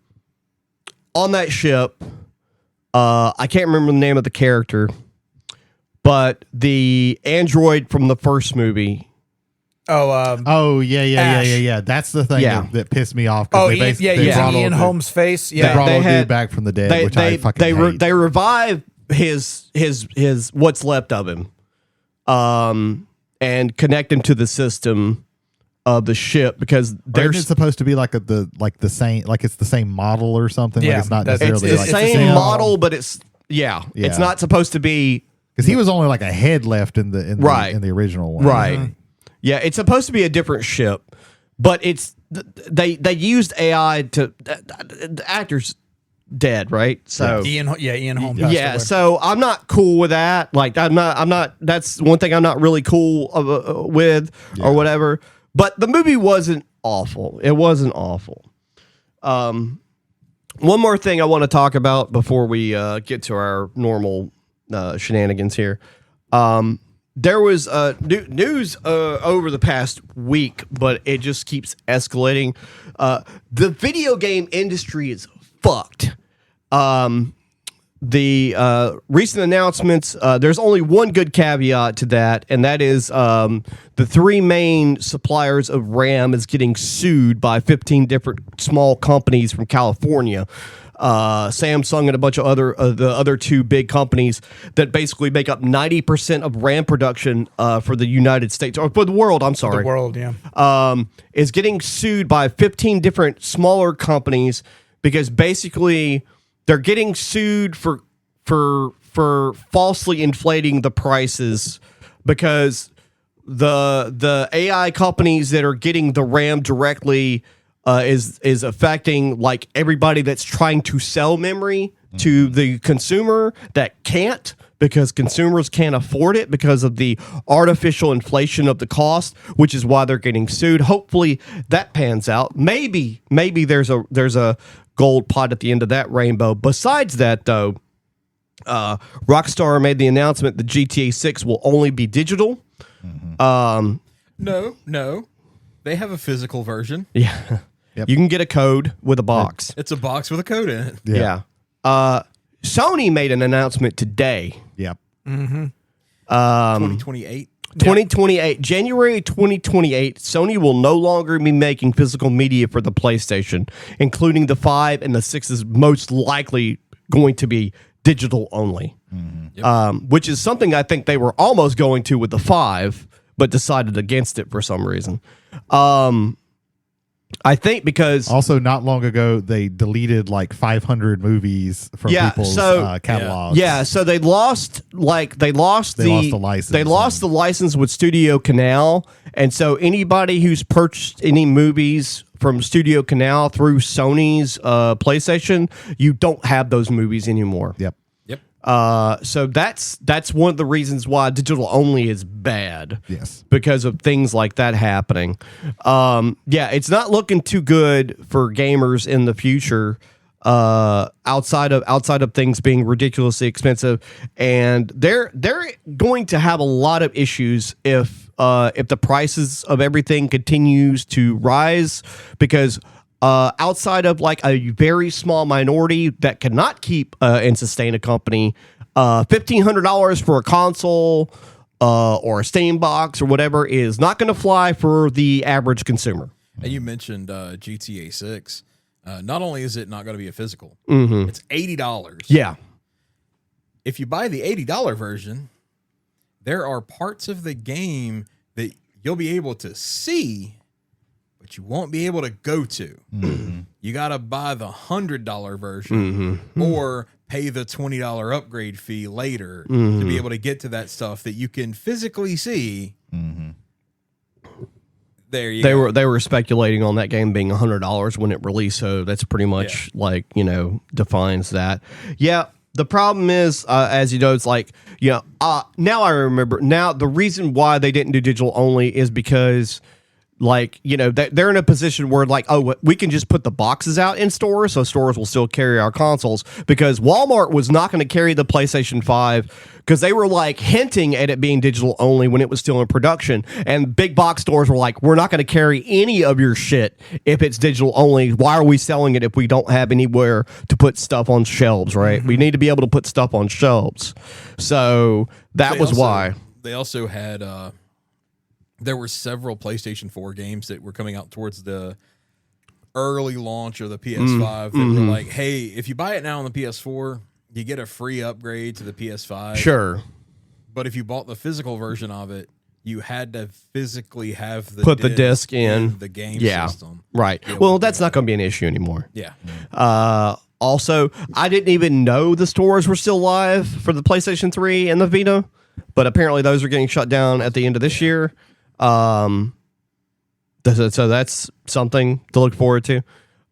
that ship, I can't remember the name of the character, but the android from the first movie. Yeah. That's the thing that pissed me off. Ian Holmes' face. Yeah, they brought old dude back from the dead, which I fucking hate. They revive his what's left of him, and connect him to the system of the ship because it's supposed to be like the same, like it's the same model or something. Yeah, like it's not it's necessarily the same model, but it's not supposed to be because he was only like a head left in the original one, right? Mm-hmm. Yeah, it's supposed to be a different ship, but they used AI to the actor's dead, right? So Ian Holmes. Yeah, so I'm not cool with that. Like I'm not. That's one thing I'm not really cool with or whatever. But the movie wasn't awful. It wasn't awful. One more thing I want to talk about before we get to our normal shenanigans here. There was news over the past week, but it just keeps escalating. The video game industry is fucked. The recent announcements, there's only one good caveat to that, and that is the three main suppliers of RAM is getting sued by 15 different small companies from California. Samsung and a bunch of the other two big companies that basically make up 90% of RAM production for the United States, or for the world, I'm sorry. The world, yeah. Is getting sued by 15 different smaller companies because basically they're getting sued for falsely inflating the prices because the AI companies that are getting the RAM directly is affecting like everybody that's trying to sell memory to the consumer that can't because consumers can't afford it because of the artificial inflation of the cost, which is why they're getting sued. Hopefully that pans out. Maybe there's a gold pot at the end of that rainbow. Besides that, though, Rockstar made the announcement that GTA 6 will only be digital. No. They have a physical version. Yeah. Yep. You can get a code with a box. It's a box with a code in it. Yeah. Sony made an announcement today. Yep. 2028. 2028, January 2028, Sony will no longer be making physical media for the PlayStation, including the 5 and the 6 is most likely going to be digital only, which is something I think they were almost going to with the 5, but decided against it for some reason. I think because Also, not long ago, they deleted like 500 movies from people's catalogs. Yeah, so they lost the license. They lost the license with Studio Canal, and so anybody who's purchased any movies from Studio Canal through Sony's PlayStation, you don't have those movies anymore. Yep. So that's one of the reasons why digital only is bad. Yes. Because of things like that happening. It's not looking too good for gamers in the future. Outside of things being ridiculously expensive, and they're going to have a lot of issues if the prices of everything continues to rise, because outside of like a very small minority that cannot keep and sustain a company, $1,500 for a console or a Steam box or whatever is not going to fly for the average consumer. And you mentioned GTA 6. Not only is it not going to be a physical, it's $80. Yeah. If you buy the $80 version, there are parts of the game that you'll be able to see, but you won't be able to go to. You got to buy the $100 version or pay the $20 upgrade fee later to be able to get to that stuff that you can physically see. There you go. They were speculating on that game being $100 when it released, so that's pretty much defines that. Yeah. The problem is, as you know, it's like, now I remember. Now, the reason why they didn't do digital only is because, they're in a position where, we can just put the boxes out in stores, so stores will still carry our consoles, because Walmart was not going to carry the PlayStation 5 because they were, hinting at it being digital only when it was still in production, and big box stores were like, we're not going to carry any of your shit if it's digital only. Why are we selling it if we don't have anywhere to put stuff on shelves, right? We need to be able to put stuff on shelves. So that was why. They also had... there were several PlayStation 4 games that were coming out towards the early launch of the PS5 that were like, hey, if you buy it now on the PS4, you get a free upgrade to the PS5. Sure. But if you bought the physical version of it, you had to physically have the disc in the game system. Right. Well, that's not going to be an issue anymore. Yeah. Also, I didn't even know the stores were still live for the PlayStation 3 and the Vita, but apparently those are getting shut down at the end of this year. So that's something to look forward to,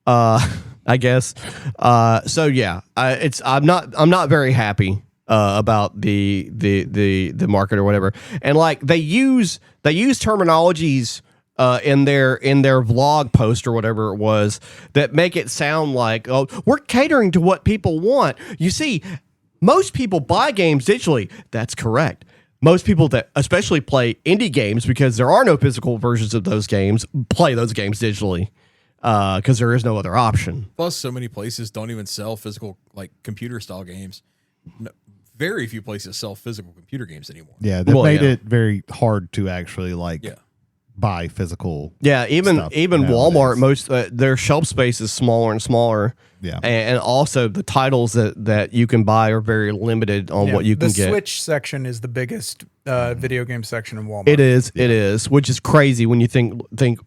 I guess. I'm not very happy about the market or whatever. And they use terminologies in their vlog post or whatever it was that make it sound like, oh, we're catering to what people want. You see, most people buy games digitally. That's correct. Most people that especially play indie games, because there are no physical versions of those games, play those games digitally because there is no other option. Plus, so many places don't even sell physical, computer style games. No, very few places sell physical computer games anymore. Yeah, they made it very hard to actually buy physical. Yeah, even nowadays. Walmart, most their shelf space is smaller and smaller. Yeah, and also the titles that you can buy are very limited on what you can get. The Switch section is the biggest video game section in Walmart. It is, which is crazy when you think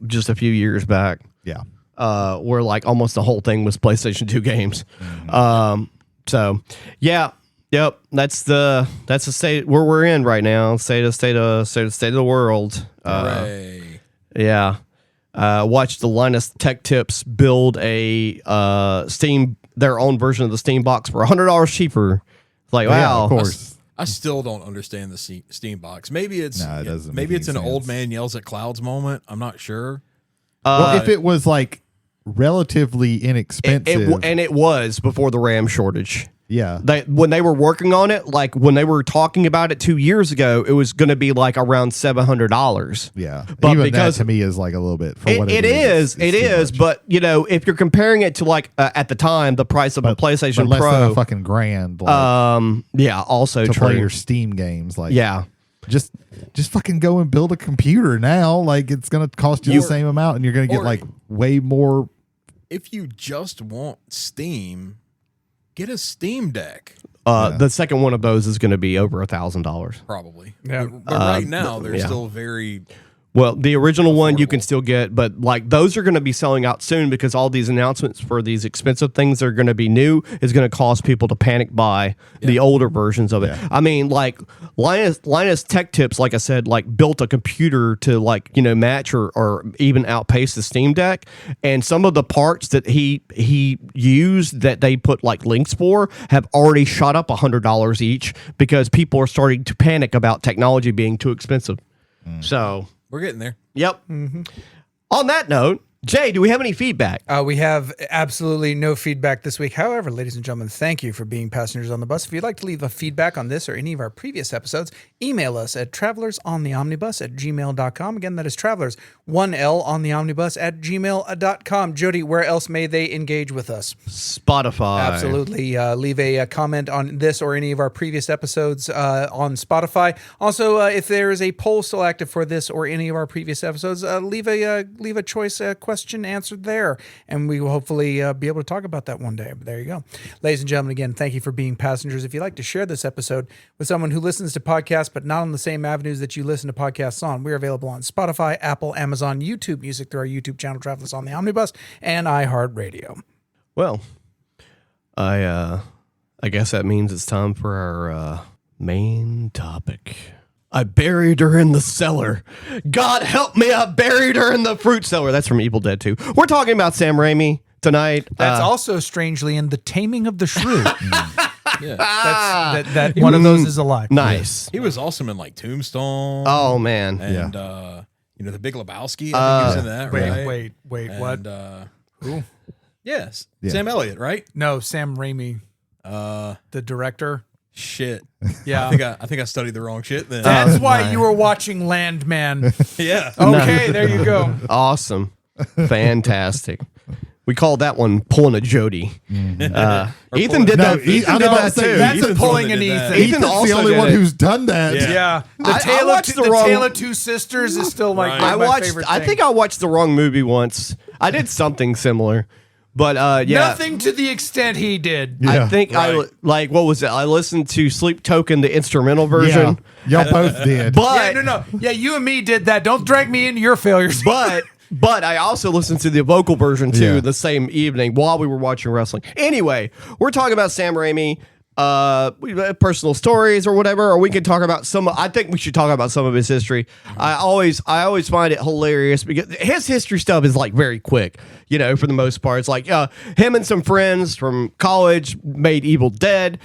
just a few years back. Yeah, where almost the whole thing was PlayStation 2 games. So yeah. Yep, that's the state where we're in right now. State of the world. Hooray. Yeah. Watch the Linus Tech Tips build a their own version of the Steam box for $100 cheaper. It's like, wow, of course. I still don't understand the Steam box. Maybe it's No, it doesn't maybe make it's an any old sense. man yells at clouds moment. I'm not sure. Well, if it was like relatively inexpensive, and it was before the RAM shortage. yeah, When they were working on it, like when they were talking about it 2 years ago, it was going to be like around $700. yeah. But Even because that to me is like a little bit for what it is. It too is. much. But you know, if you're comparing it to like at the time the price of a PlayStation but less than Pro, a fucking grand. Like, yeah, also to true. play your Steam games, like Yeah. just fucking go and build a computer now. Like it's gonna cost you the same amount, and you're gonna get or- like way more. If you just want Steam, get a Steam Deck. The second one of those is going to be over $1,000. Probably. Yeah. But right now, they're yeah. still very. Well, the original one you Affordable. can still get, but like those are going to be selling out soon because all these announcements for these expensive things that are going to be new is going to cause people to panic buy the older versions of it. Yeah. I mean, like Linus Tech Tips, like I said, like built a computer to like, you know, match or even outpace the Steam Deck. And some of the parts that he used that they put like links for have already shot up $100 each because people are starting to panic about technology being too expensive. So... We're getting there. Yep. On that note, Jay, do we have any feedback? We have absolutely no feedback this week. However, ladies and gentlemen, thank you for being passengers on the bus. If you'd like to leave a feedback on this or any of our previous episodes, email us at travelersontheomnibus@gmail.com. Again, that is travelers, 1L on the omnibus at gmail.com. Jody, where else may they engage with us? Spotify. Absolutely. Leave a comment on this or any of our previous episodes on Spotify. Also, if there is a poll still active for this or any of our previous episodes, leave a choice question answered there, and we will hopefully be able to talk about that one day. But there you go. Ladies and gentlemen, again, thank you for being passengers. If you'd like to share this episode with someone who listens to podcasts but not on the same avenues that you listen to podcasts on, we're available on Spotify, Apple, Amazon, YouTube Music through our YouTube channel, Travelers on the Omnibus, and iHeartRadio. Well, I guess that means it's time for our main topic. I buried her in the cellar. God help me, I buried her in the fruit cellar. That's from Evil Dead 2. We're talking about Sam Raimi tonight. That's also strangely in The Taming of the Shrew. Yeah. that one of those is a lie. Nice. He was awesome in like Tombstone. Oh, man. And you know, The Big Lebowski. I think he was in that. Wait, right? what? Who? Yes, Yeah. Sam Elliott, right? No, Sam Raimi, the director. Shit. Yeah. I think I studied the wrong shit then. That's why you were watching Landman. Yeah. Okay, there you go. Awesome. Fantastic. We call that one pulling a Jody. Ethan did No, that. Ethan I'm did about that to say, too. That's Ethan's a the one pulling that an did Ethan. that. Ethan Ethan's also the only did one it. who's done that. Yeah. Yeah, the I Tale watched of the the wrong- Tale of Two Sisters is still like Right. one I of my watched. favorite I things. think I watched the wrong movie once. I did something similar, but yeah. Nothing to the extent he did. Yeah. I think I Right. like what was it? I listened to Sleep Token, the instrumental version. Yeah, y'all both did. But Yeah, no. Yeah, you and me did that. Don't drag me into your failures. but I also listened to the vocal version too Yeah. the same evening while we were watching wrestling. Anyway, we're talking about Sam Raimi, personal stories or whatever, or we can talk about some. I think we should talk about some of his history. I always find it hilarious because his history stuff is like very quick. You know, for the most part, it's like him and some friends from college made Evil Dead.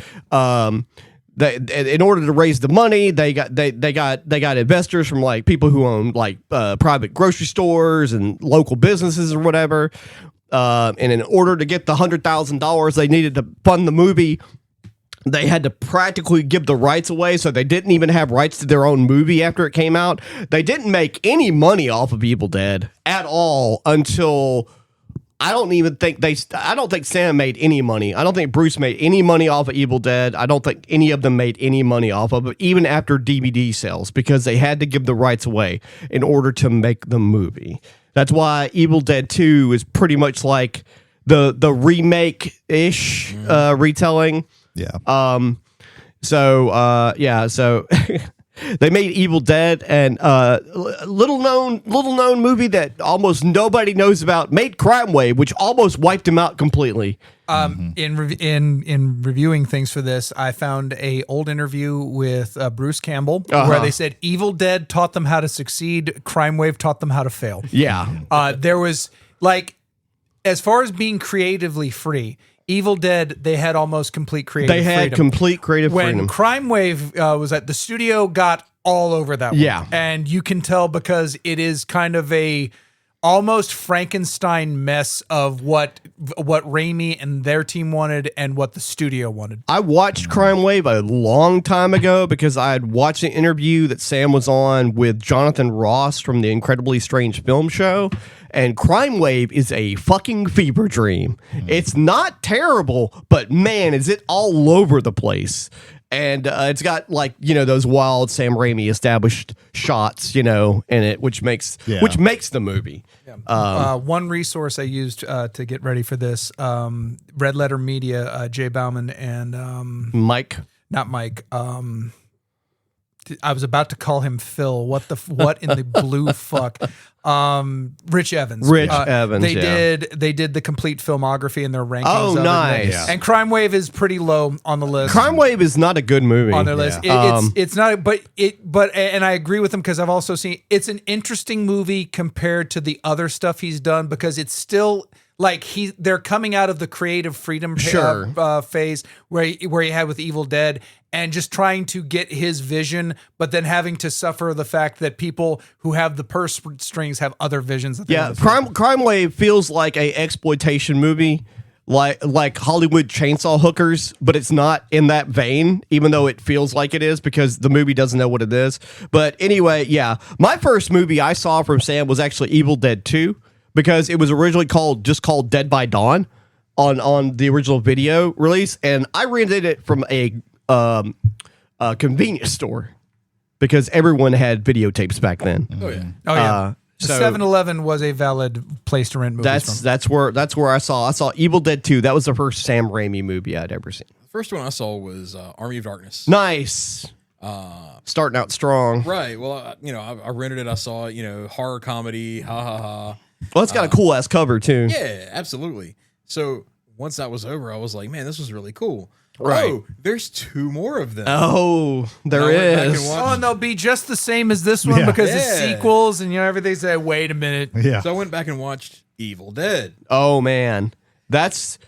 They, in order to raise the money, they got investors from like people who own like private grocery stores and local businesses or whatever. And in order to get the $100,000 they needed to fund the movie, they had to practically give the rights away. So they didn't even have rights to their own movie after it came out. They didn't make any money off of Evil Dead at all until. I don't think Sam made any money. I don't think Bruce made any money off of Evil Dead. I don't think any of them made any money off of it, even after DVD sales, because they had to give the rights away in order to make the movie. That's why Evil Dead 2 is pretty much like the remake-ish retelling. Yeah. So they made Evil Dead, and little known movie that almost nobody knows about made Crime Wave, which almost wiped him out completely. In reviewing things for this, I found a old interview with Bruce Campbell where they said Evil Dead taught them how to succeed, Crime Wave taught them how to fail. Yeah. There was like, as far as being creatively free, Evil Dead, they had almost complete creative They had freedom. complete creative When freedom. Crime Wave was at the studio, got all over that one. Yeah. And you can tell because it is kind of a almost Frankenstein mess of what Raimi and their team wanted and what the studio wanted. I watched Crime Wave a long time ago because I had watched an interview that Sam was on with Jonathan Ross from the Incredibly Strange Film Show. And Crime Wave is a fucking fever dream. It's not terrible, but man, is it all over the place. And it's got like, those wild Sam Raimi established shots, in it, which makes the movie. One resource I used to get ready for this, Red Letter Media, Jay Bauman and Mike. not Mike. I was about to call him Phil. What in the blue fuck? Rich Evans. Evans. They did the complete filmography and their rankings. Oh, of it. nice. Yeah. And Crime Wave is pretty low on the list. Crime Wave is not a good movie. On their list, it's not. But and I agree with him because I've also seen it's an interesting movie compared to the other stuff he's done because it's still. Like they're coming out of the creative freedom phase where he had with Evil Dead and just trying to get his vision, but then having to suffer the fact that people who have the purse strings have other visions. That they want to do. Crime Wave feels like a exploitation movie, like Hollywood Chainsaw Hookers, but it's not in that vein, even though it feels like it is because the movie doesn't know what it is. But anyway, yeah, my first movie I saw from Sam was actually Evil Dead 2. Because it was originally called Dead by Dawn on the original video release, and I rented it from a convenience store because everyone had videotapes back then. Oh yeah. Oh yeah. So 7-Eleven was a valid place to rent movies from. that's where I saw Evil Dead 2. That was the first Sam Raimi movie I'd ever seen. The first one I saw was Army of Darkness. Nice. Starting out strong. Right. Well, I rented it. I saw it. Horror comedy. Ha ha ha. Well, it's got a cool ass cover too. Yeah, absolutely. So once that was over, I was like, man, this was really cool. Right. Oh, there's 2 more of them. Oh, there I went back and is. watched- Oh, and they'll be just the same as this one Yeah. because it's Yeah. sequels and everything's like, wait a minute. Yeah. So I went back and watched Evil Dead. Oh man, that's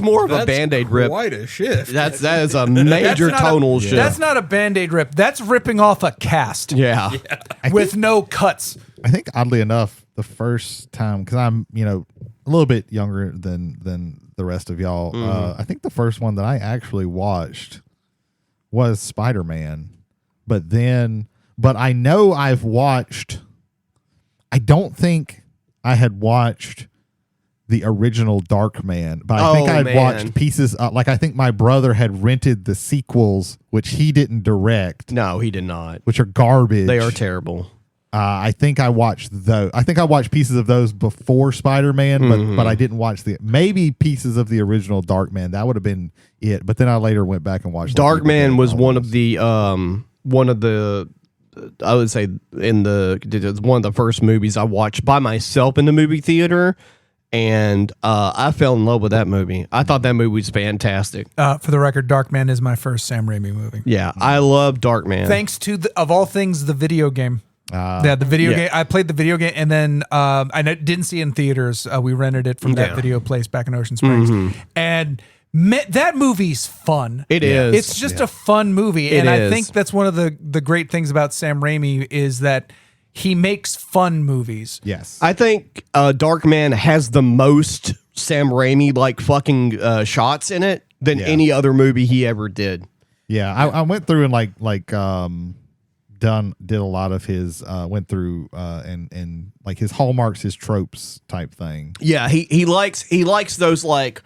more of a Band-Aid rip. Quite a shift. That is a major That's not tonal a, shift. That's not a Band-Aid rip. That's ripping off a cast Yeah. with no cuts. I think oddly enough, the first time because I'm a little bit younger than the rest of y'all. I think the first one that I actually watched was Spider-Man, but I know I've watched. I don't think I had watched the original Darkman, but I think I had watched pieces. Like I think my brother had rented the sequels, which he didn't direct. No, he did not. Which are garbage. They are terrible. I think I watched those. I think I watched pieces of those before Spider-Man, but I didn't watch maybe pieces of the original Darkman. That would have been it. But then I later went back and watched. Darkman was one of the I would say it's one of the first movies I watched by myself in the movie theater, and I fell in love with that movie. I thought that movie was fantastic. For the record, Darkman is my first Sam Raimi movie. Yeah, I love Darkman. Thanks to of all things, the video game. The video game. I played the video game, and then I didn't see it in theaters. We rented it from that video place back in Ocean Springs, and that movie's fun. It is. It's just a fun movie, and I think that's one of the great things about Sam Raimi is that he makes fun movies. Yes, I think Darkman has the most Sam Raimi like fucking shots in it than any other movie he ever did. Yeah, I went through and did a lot of his went through and like his hallmarks, his tropes type thing. Yeah, he likes those like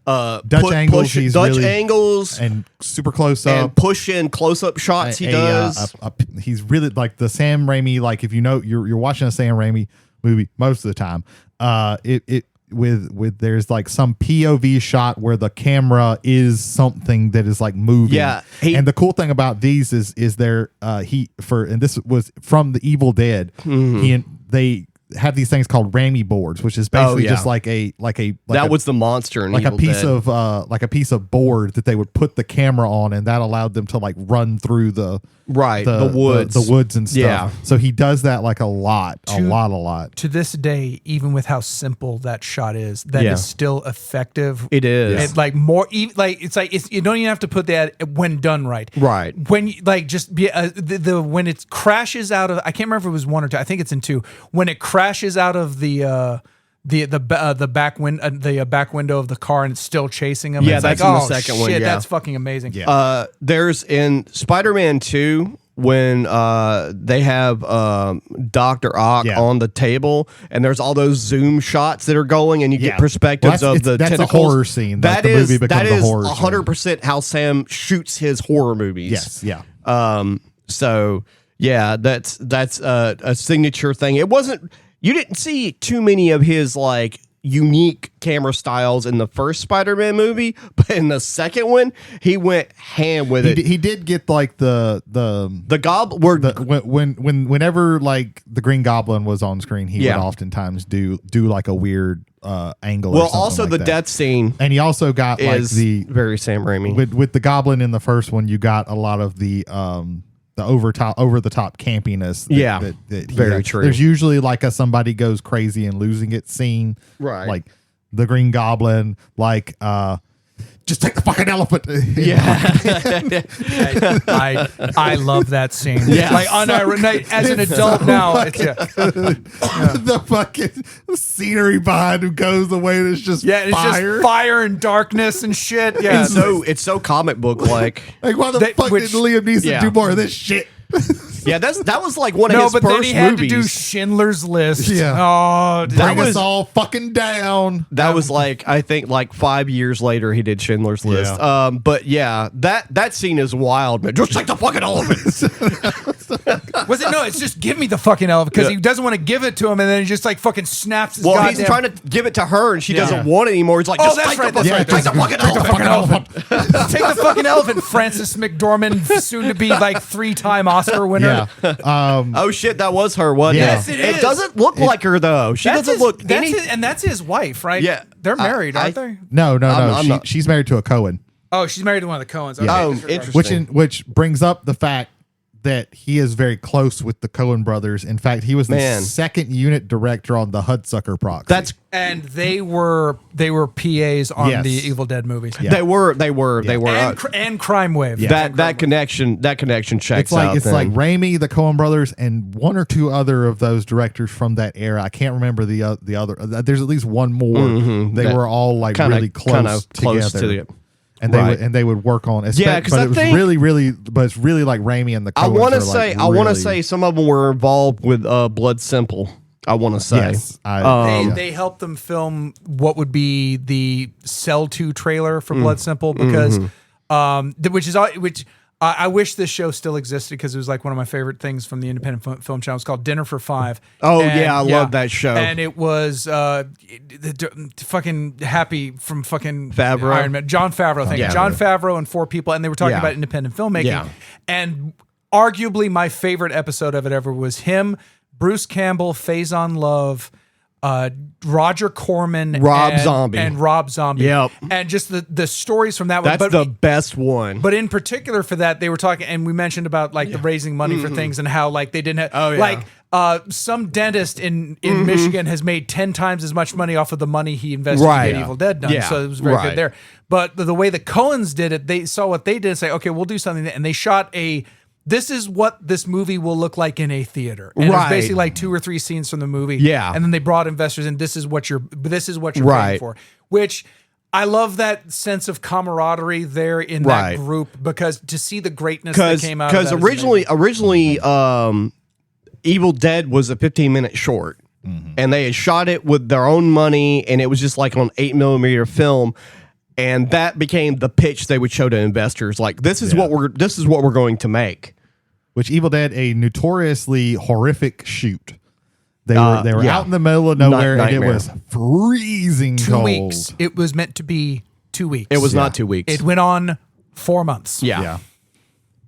Dutch angles, angles and super close and up, push in close up shots. He does. He's really like the Sam Raimi. Like if you're watching a Sam Raimi movie most of the time, with there's like some POV shot where the camera is something that is like moving. Yeah, and the cool thing about these is and this was from the Evil Dead. have these things called Raimi boards, which is basically just like a that was the monster in like a Evil piece Dead. of like a piece of board that they would put the camera on, and that allowed them to like run through the woods. the woods and stuff. Yeah. So he does that like a lot. To this day, even with how simple that shot is, that is still effective. It is. It's like more, you don't even have to put that when done right. Right. When you like just be when it crashes out of, I can't remember if it was 1 or 2. I think it's in 2. When it crashes out of the back window of the car and it's still chasing him. Yeah, it's that's like, in the oh, second shit, one, yeah. That's fucking amazing. Yeah. There's in Spider-Man 2 when they have Dr. Ock on the table, and there's all those zoom shots that are going, and you get perspectives of the that's tentacles. a horror scene. That the is movie becomes a horror scene. 100% how Sam shoots his horror movies. Yes, yeah. So yeah, that's a signature thing. It wasn't. You didn't see too many of his like unique camera styles in the first Spider-Man movie, but in the second one, he went ham with it. He did get like the goblin. Whenever like the Green Goblin was on screen, he would oftentimes do like a weird angle. Well, or something also like the that. death scene, and he also got like is the very Sam Raimi with the Goblin in the first one. You got a lot of the over the top campiness. That very had. true. There's usually like a somebody goes crazy and losing it scene, right? Like the Green Goblin, like just take the fucking elephant. I love that scene. Yeah. Like as an adult now, it's, the fucking scenery behind him goes away. And it's just it's fire. just fire and darkness and shit. Yeah, It's so comic book like. Like why the fuck did Liam Neeson do more of this shit? Yeah, that was like one of his but first then he had movies. to do Schindler's List. Yeah. Oh, dude. Bring us all fucking down. That was like, I think like 5 years later he did Schindler's List. Yeah. But yeah, that scene is wild, man. Just like the fucking elephants. Was it? No, it's just give me the fucking elephant because he doesn't want to give it to him, and then he just like fucking snaps his Well, he's goddamn- trying to give it to her, and she doesn't want it anymore. He's like, just that's take right, the that's fucking, right. take the fucking elephant. Take the fucking elephant, Frances McDormand, soon to be like 3-time Oscar winner. Yeah. Oh shit, that was her, wasn't it? Yes, it is. It doesn't look like her though. She doesn't look any. And that's his wife, right? Yeah. They're married, aren't they? No. I'm not- She's married to a Cohen. Oh, she's married to one of the Coens. Okay. Oh, Disregard. interesting. Which brings up the fact that he is very close with the Coen brothers. In fact, he was the second unit director on the Hudsucker Proxy. And they were PAs on the Evil Dead movies. Yeah. They were. And Crime Wave. That connection checks It's like out. it's then. like Raimi, the Coen brothers, and one or two other of those directors from that era. I can't remember the other. There's at least one more. They were all like really close together. to it. And they would work on it. Yeah, 'cause but I it was think- really but it's really like Raimi and the Coens I want to are, like, say I want to really- say some of them were involved with Blood Simple. I want to say. Yes, They helped them film what would be the Cell 2 trailer for Blood Simple because which I wish this show still existed because it was like one of my favorite things from the independent film channel. It's called Dinner for Five. Oh, yeah, I love that show. And it was fucking Happy from fucking Favreau. Iron Man. John Favreau, thank you. John Favreau and 4 people, and they were talking Yeah. about independent filmmaking. Yeah. And arguably my favorite episode of it ever was him, Bruce Campbell, Faison Love, Roger Corman, Rob and Zombie. and Rob Zombie. Yep. And just the stories from that one. That's the best one. But in particular for that, they were talking, and we mentioned about like the raising money for things and how like they didn't have, like some dentist in Michigan has made 10 times as much money off of the money he invested to get Evil Dead done. Yeah. So it was very good there. But the way the Coens did it, they saw what they did and say, okay, we'll do something. And they shot this is what this movie will look like in a theater. And it was basically like 2 or 3 scenes from the movie. Yeah. And then they brought investors in. This is what you're paying for. Which I love that sense of camaraderie there in that group because to see the greatness that came out of that. Because originally Evil Dead was a 15-minute short. And they had shot it with their own money, and it was just like on 8mm film. And that became the pitch they would show to investors. Like, this is what we're going to make. Which Evil Dead, a notoriously horrific shoot. They were out in the middle of nowhere, and it was freezing 2 cold. weeks. It was meant to be 2 weeks. It was not 2 weeks. It went on 4 months. Yeah.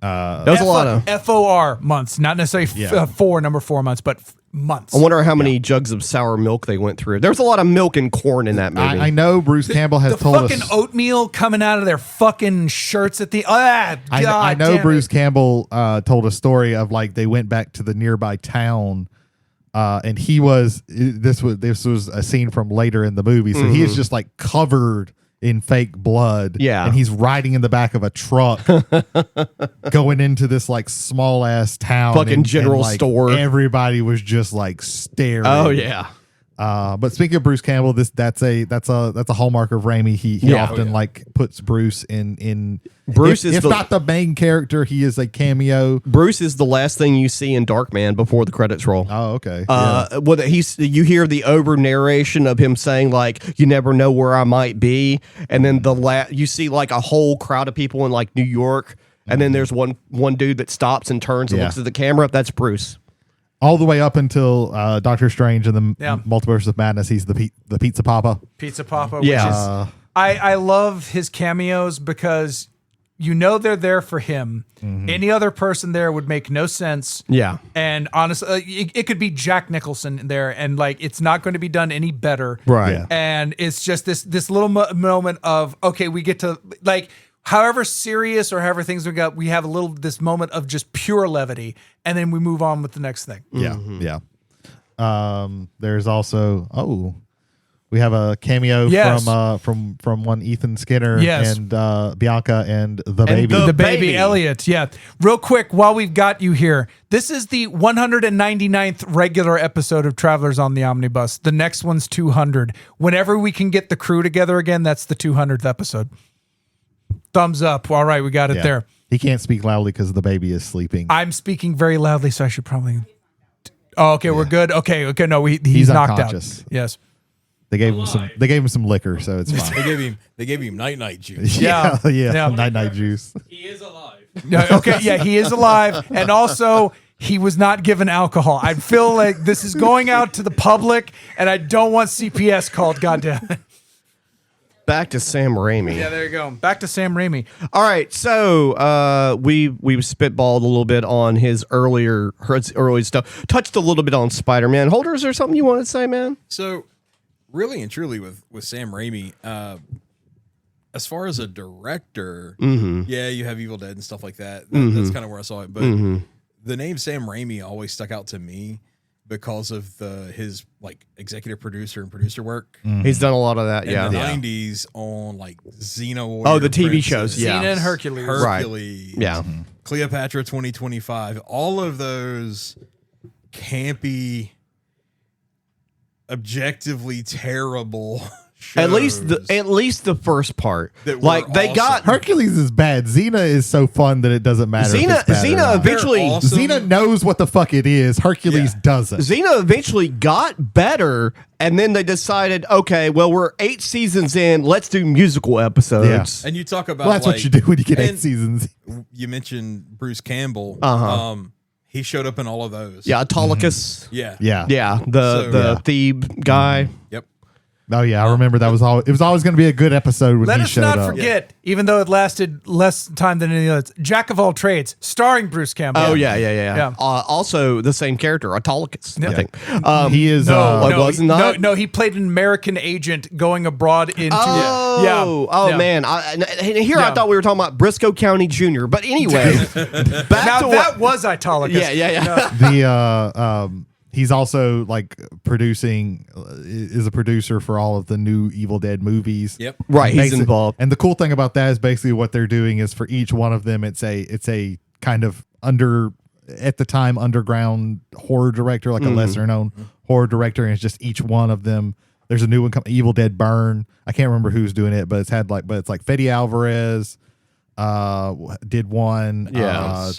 That was a lot of FOR months, not necessarily number 4 months, but months. I wonder how many jugs of sour milk they went through. There's a lot of milk and corn in that movie. I know Bruce Campbell has The told fucking us. oatmeal coming out of their fucking shirts at the God I know damn Bruce it. Campbell told a story of like they went back to the nearby town, and he was this was a scene from later in the movie, so he is just like covered in fake blood. Yeah. And he's riding in the back of a truck going into this like small ass town. Fucking general like, store. Everybody was just like staring. Oh yeah. But speaking of Bruce Campbell, that's a hallmark of Raimi. He often like puts Bruce in Bruce is if not the main character, he is a cameo. Bruce is the last thing you see in Darkman before the credits roll. Oh, okay. Well, you hear the over narration of him saying like, "You never know where I might be," and then you see like a whole crowd of people in like New York, and then there's one dude that stops and turns and looks at the camera. That's Bruce. All the way up until Doctor Strange and the Yeah. Multiverse of Madness, he's the Pizza Papa. Pizza Papa. Yeah. Which is, I love his cameos because you know they're there for him. Any other person there would make no sense. Yeah. And honestly, it could be Jack Nicholson there, and like it's not going to be done any better. Right. Yeah. And it's just this little moment of, okay, we get to like, however serious or however things we have this moment of just pure levity, and then we move on with the next thing. Yeah, yeah. There's also we have a cameo Yes. from one Ethan Skinner Yes. and Bianca and the baby. The baby Elliot. Yeah. Real quick, while we've got you here, this is the 199th regular episode of Travelers on the Omnibus. The next one's 200. Whenever we can get the crew together again, that's the 200th episode. Thumbs up. All right, we got it Yeah. there. He can't speak loudly because the baby is sleeping. I'm speaking very loudly, so I should probably. Oh, okay, we're good. Okay. No, he's knocked unconscious. out. Yes. They gave him some liquor, so it's fine. They gave him night juice. Yeah. yeah. Yeah. Night juice. He is alive. Yeah, okay, yeah, he is alive, and also he was not given alcohol. I feel like this is going out to the public, and I don't want CPS called. Goddamn. Back to Sam Raimi. Yeah, there you go. Back to Sam Raimi. All right, so we've spitballed a little bit on his early stuff. Touched a little bit on Spider-Man. Holder, is there something you want to say, man? So, really and truly, with Sam Raimi, as far as a director, yeah, you have Evil Dead and stuff like that. That's kind of where I saw it. But the name Sam Raimi always stuck out to me because of his like executive producer and producer work. He's done a lot of that, In yeah. the 90s on like Xena Warrior. Oh, the TV Princess, shows, yeah. Xena and Hercules. Hercules. Yeah. Cleopatra 2025. All of those campy, objectively terrible shows. At least the first part. That were Like they awesome. got Hercules is bad. Xena is so fun that it doesn't matter. if it's bad or Xena not. eventually They're awesome. Xena knows what the fuck it is. Hercules Yeah. doesn't. Xena eventually got better, and then they decided, okay, well, we're 8 seasons in. Let's do musical episodes. And you talk about Well, that's like, what you do when you get 8 and seasons. You mentioned Bruce Campbell. Uh-huh. He showed up in all of those. Yeah, Autolycus. Yeah. Yeah. Yeah, the Thebe guy. Yep. Oh yeah, I remember that was all. It was always going to be a good episode when Let he us showed not up. forget, even though it lasted less time than any others, Jack of all trades, starring Bruce Campbell. Oh yeah. Yeah. Also, the same character, Autolycus. I Yeah. think. He is. No, he played an American agent going abroad into. Oh man! Here I thought we were talking about Briscoe County Jr. But anyway, back Now to that was Autolycus. Yeah. He's also like producing, is a producer for all of the new Evil Dead movies. Yep. Right, he's Basi- involved. And the cool thing about that is basically what they're doing is for each one of them, it's a kind of at the time underground horror director, like a lesser known horror director, and it's just each one of them. There's a new one coming, Evil Dead Burn. I can't remember who's doing it, but it's Fede Alvarez did one. Yeah.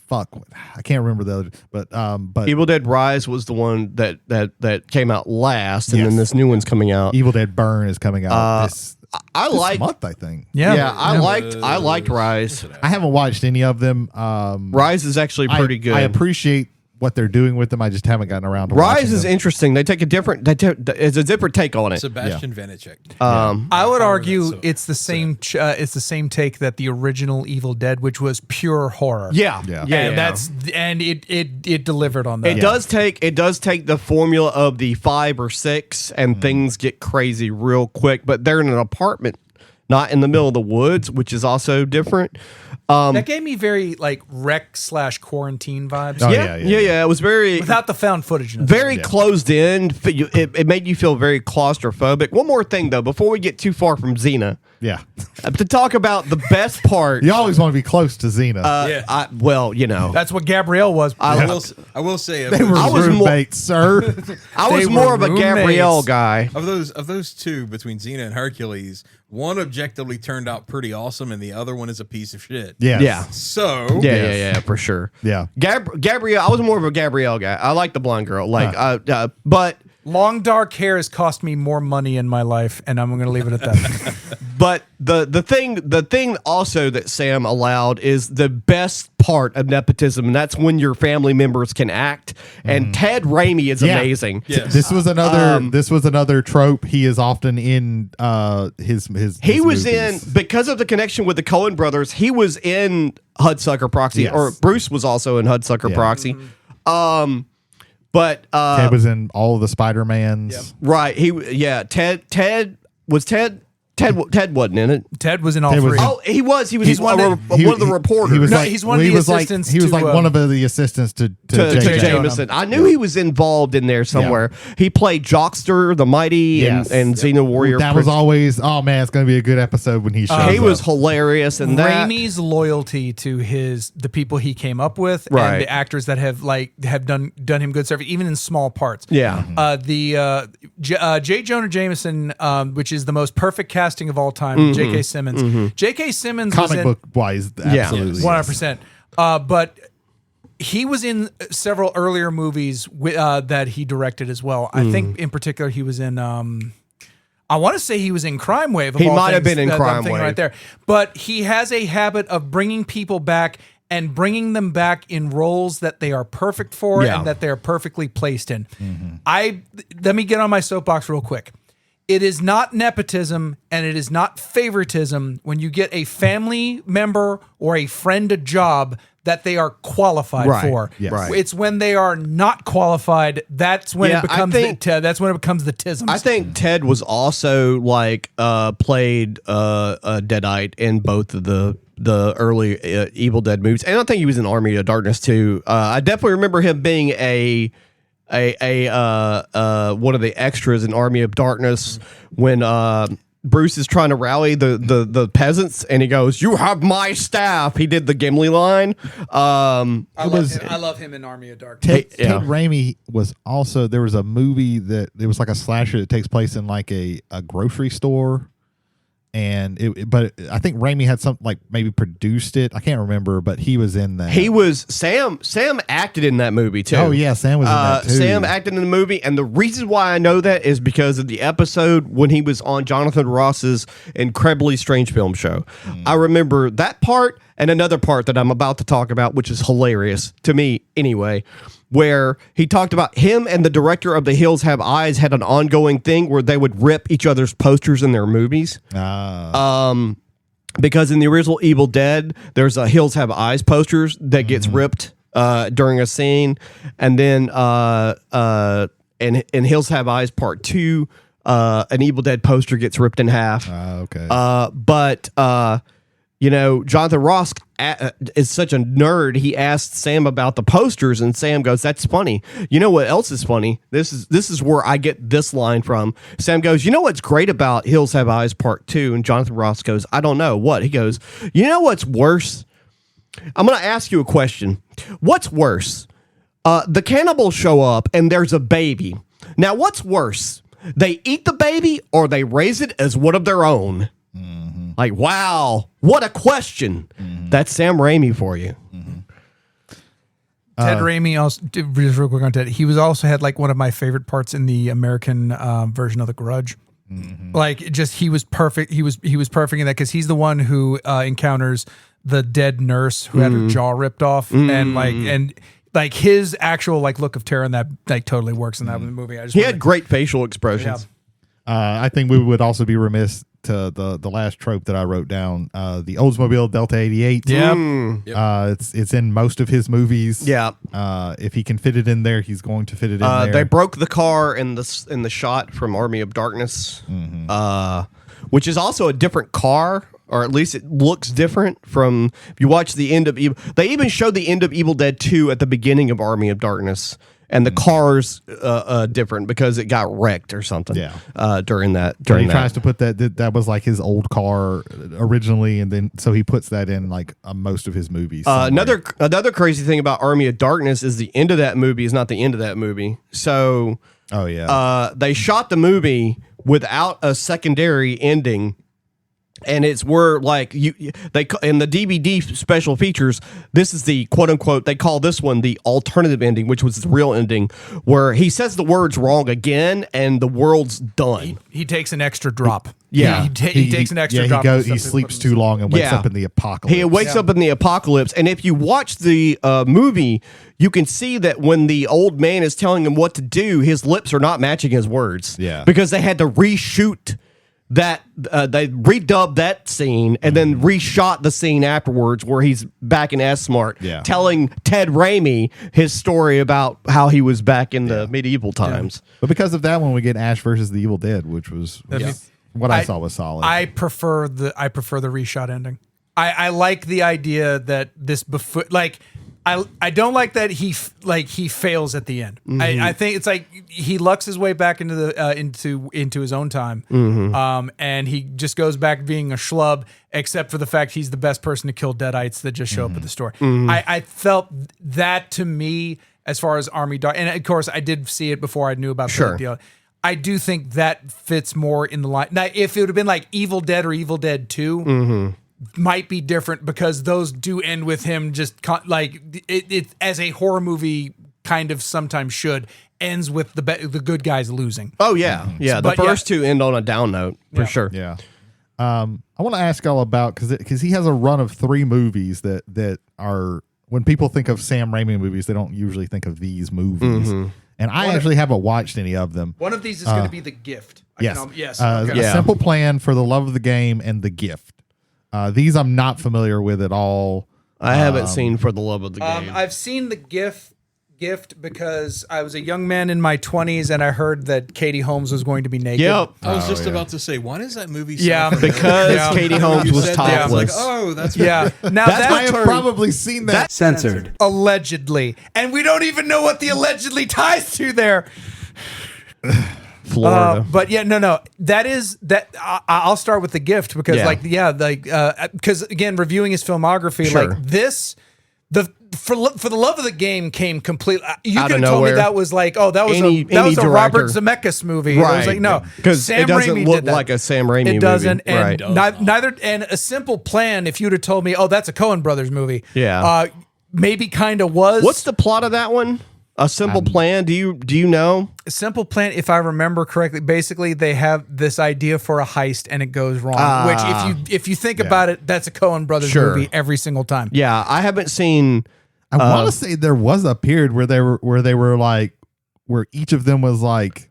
Fuck, I can't remember the other, but Evil Dead Rise was the one that came out last, and Yes. then this new one's coming out. Evil Dead Burn is coming out this I month, I think. I liked Rise. I haven't watched any of them. Rise is actually pretty good. I appreciate what they're doing with them. I just haven't gotten around to Rise watching is them. interesting. They take a different. It's a different take on it. Sebastian Vanacek. I would argue so- it's the same. It's the same take that the original Evil Dead, which was pure horror. Yeah, Yeah. And it delivered on that. It does take the formula of the 5 or 6, and things get crazy real quick. But they're in an apartment, not in the middle of the woods, which is also different. That gave me very like wreck/quarantine vibes. Oh, Yeah. It was very Without the found footage. In it. very closed in. It made you feel very claustrophobic. One more thing though, before we get too far from Xena, Yeah. to talk about the best part. You always want to be close to Xena. Yeah. That's what Gabrielle was. I will say they were I was roommates, sir. I was They more were of a roommates. Gabrielle guy. of those two between Xena and Hercules, one objectively turned out pretty awesome, and the other one is a piece of shit. Yes. Yeah. So Yeah, for sure. Yeah. Gabrielle, I was more of a Gabrielle guy. I like the blonde girl. But Long dark hair has cost me more money in my life, and I'm going to leave it at that. But the thing also that Sam allowed is the best part of nepotism, and that's when your family members can act. And Ted Raimi is Yeah. amazing. Yes. This was another trope. He is often in his He was movies. in, because of the connection with the Coen brothers, he was in Hudsucker Proxy, Yes. or Bruce was also in Hudsucker Yeah. Proxy. Ted was in all of the Spider-Mans. Right. Ted wasn't in it. Ted was in all Ted was three. in- Oh, he was. He was He's one one of that- the reporters. He was No, like, he's one of he the was like- assistants He was to, like one of the assistants to to J.J. Jameson. I knew he was involved in there somewhere. He played Jockster, the Mighty, Yes. and Xena Warrior. That was always, oh man, it's going to be a good episode when he shows He was up. hilarious in that. Raimi's loyalty to the people he came up with, Right. and the actors that have done him good service, even in small parts. Yeah. J. Jonah Jameson, which is the most perfect casting of all time, J.K. Simmons. J.K. Simmons was Comic in book wise, absolutely. 100%. But he was in several earlier movies that he directed as well. I think in particular he was in. I want to say he was in Crime Wave. He might have been in that I'm Crime thinking Wave. right there. But he has a habit of bringing people back and bringing them back in roles that they are perfect for Yeah. and that they are perfectly placed in. Let me get on my soapbox real quick. It is not nepotism and it is not favoritism when you get a family member or a friend a job that they are qualified Right. for. Yes. Right. It's when they are not qualified that's when Yeah, it becomes I think- that's when it becomes the tisms. I think Ted was also played a Deadite in both of the early Evil Dead movies, and I think he was in Army of Darkness too. I definitely remember him being a one of the extras in Army of Darkness when Bruce is trying to rally the peasants, and he goes, "You have my staff." He did the Gimli line. I love him in Army of Darkness. Ted Raimi was also, there was a movie that it was like a slasher that takes place in like a grocery store. And but I think Raimi had something like maybe produced it. I can't remember, but he was in that. He was Sam acted in that movie too. Oh yeah, Sam was in that too. Sam acted in the movie, and the reason why I know that is because of the episode when he was on Jonathan Ross's Incredibly Strange Film Show. I remember that part and another part that I'm about to talk about, which is hilarious to me anyway, where he talked about him and the director of The Hills Have Eyes had an ongoing thing where they would rip each other's posters in their movies. Because in the original Evil Dead, there's a Hills Have Eyes posters that gets ripped during a scene, and then in Hills Have Eyes Part 2, an Evil Dead poster gets ripped in half. Okay. But Jonathan Ross is such a nerd. He asked Sam about the posters, and Sam goes, "That's funny. You know what else is funny? This is where I get this line from." Sam goes, "You know what's great about Hills Have Eyes Part 2?" And Jonathan Ross goes, "I don't know. What?" He goes, "You know what's worse? I'm going to ask you a question. What's worse? The cannibals show up and there's a baby. Now, what's worse? They eat the baby or they raise it as one of their own?" Like, wow, what a question. That's Sam Raimi for you. Ted Raimi also, just real quick on Ted, he was also had like one of my favorite parts in the American version of The Grudge. Like, just he was perfect. He was perfect in that because he's the one who encounters the dead nurse who had her jaw ripped off, and like his actual like look of terror in that like totally works in that movie. I just He wanted had great facial expressions. I think we would also be remiss to the last trope that I wrote down. The Oldsmobile Delta 88. Yeah. It's in most of his movies. Yeah. If he can fit it in there, he's going to fit it in there. They broke the car in the shot from Army of Darkness, which is also a different car, or at least it looks different from. If you watch the end of Evil, they even showed the end of Evil Dead 2 at the beginning of Army of Darkness, and the car's different because it got wrecked or something. Yeah. During that. He tries to put that was like his old car originally, and then so he puts that in like most of his movies. Another crazy thing about Army of Darkness is the end of that movie is not the end of that movie. So, they shot the movie without a secondary ending. And it's where like they in the DVD special features, this is the quote unquote, they call this one the alternative ending, which was the real ending, where he says the words wrong again and the world's done. He takes an extra drop. Yeah. He takes an extra drop. He sleeps too long and wakes up in the apocalypse. He wakes up in the apocalypse, and if you watch the movie, you can see that when the old man is telling him what to do, his lips are not matching his words. Yeah. Because they had to reshoot that they redubbed that scene and then reshot the scene afterwards where he's back in S-Mart telling Ted Raimi his story about how he was back in the medieval times. But because of that one, we get Ash versus the Evil Dead, which was what I saw was solid. I prefer the reshot ending. I like the idea that this I don't like that he fails at the end. I think it's like he lucks his way back into the into his own time, and he just goes back being a schlub, except for the fact he's the best person to kill deadites that just show up at the store. I felt that to me as far as Army Dark, and of course I did see it before I knew about the deal. I do think that fits more in the line. Now, if it would have been like Evil Dead or Evil Dead 2. Might be different because those do end with him just like it as a horror movie kind of sometimes should ends with the good guys losing. Oh yeah, yeah. The first two end on a down note for sure. Yeah. I want to ask y'all about because he has a run of 3 movies that are when people think of Sam Raimi movies, they don't usually think of these movies. And I actually haven't watched any of them. One of these is going to be The Gift. Yes. Okay. A Simple Plan, For the Love of the Game, and The Gift. These I'm not familiar with at all. I haven't seen For the Love of the Game. I've seen The Gift because I was a young man in my 20s and I heard that Katie Holmes was going to be naked. Yep. I was just about to say, why does that movie sound familiar? Because Katie Holmes was topless. I was like, oh, that's Now I have probably seen that. Censored. Allegedly. And we don't even know what the allegedly ties to there. Florida. But yeah, no. That is that. I'll start with The Gift because, because again, reviewing his filmography, like this, for the Love of the Game came completely. You could have told me that was like, that was a Robert Zemeckis movie. Right. I was like, no, because it doesn't Raimi look like a Sam Raimi movie. It doesn't, and right. neither. And A Simple Plan. If you'd have told me, that's a Coen Brothers movie, maybe kind of was. What's the plot of that one? A Simple Plan. Do you know? A Simple Plan, if I remember correctly, basically they have this idea for a heist and it goes wrong. Which, if you think about it, that's a Coen Brothers movie every single time. Yeah, I haven't seen. I want to say there was a period where they were like where each of them was like,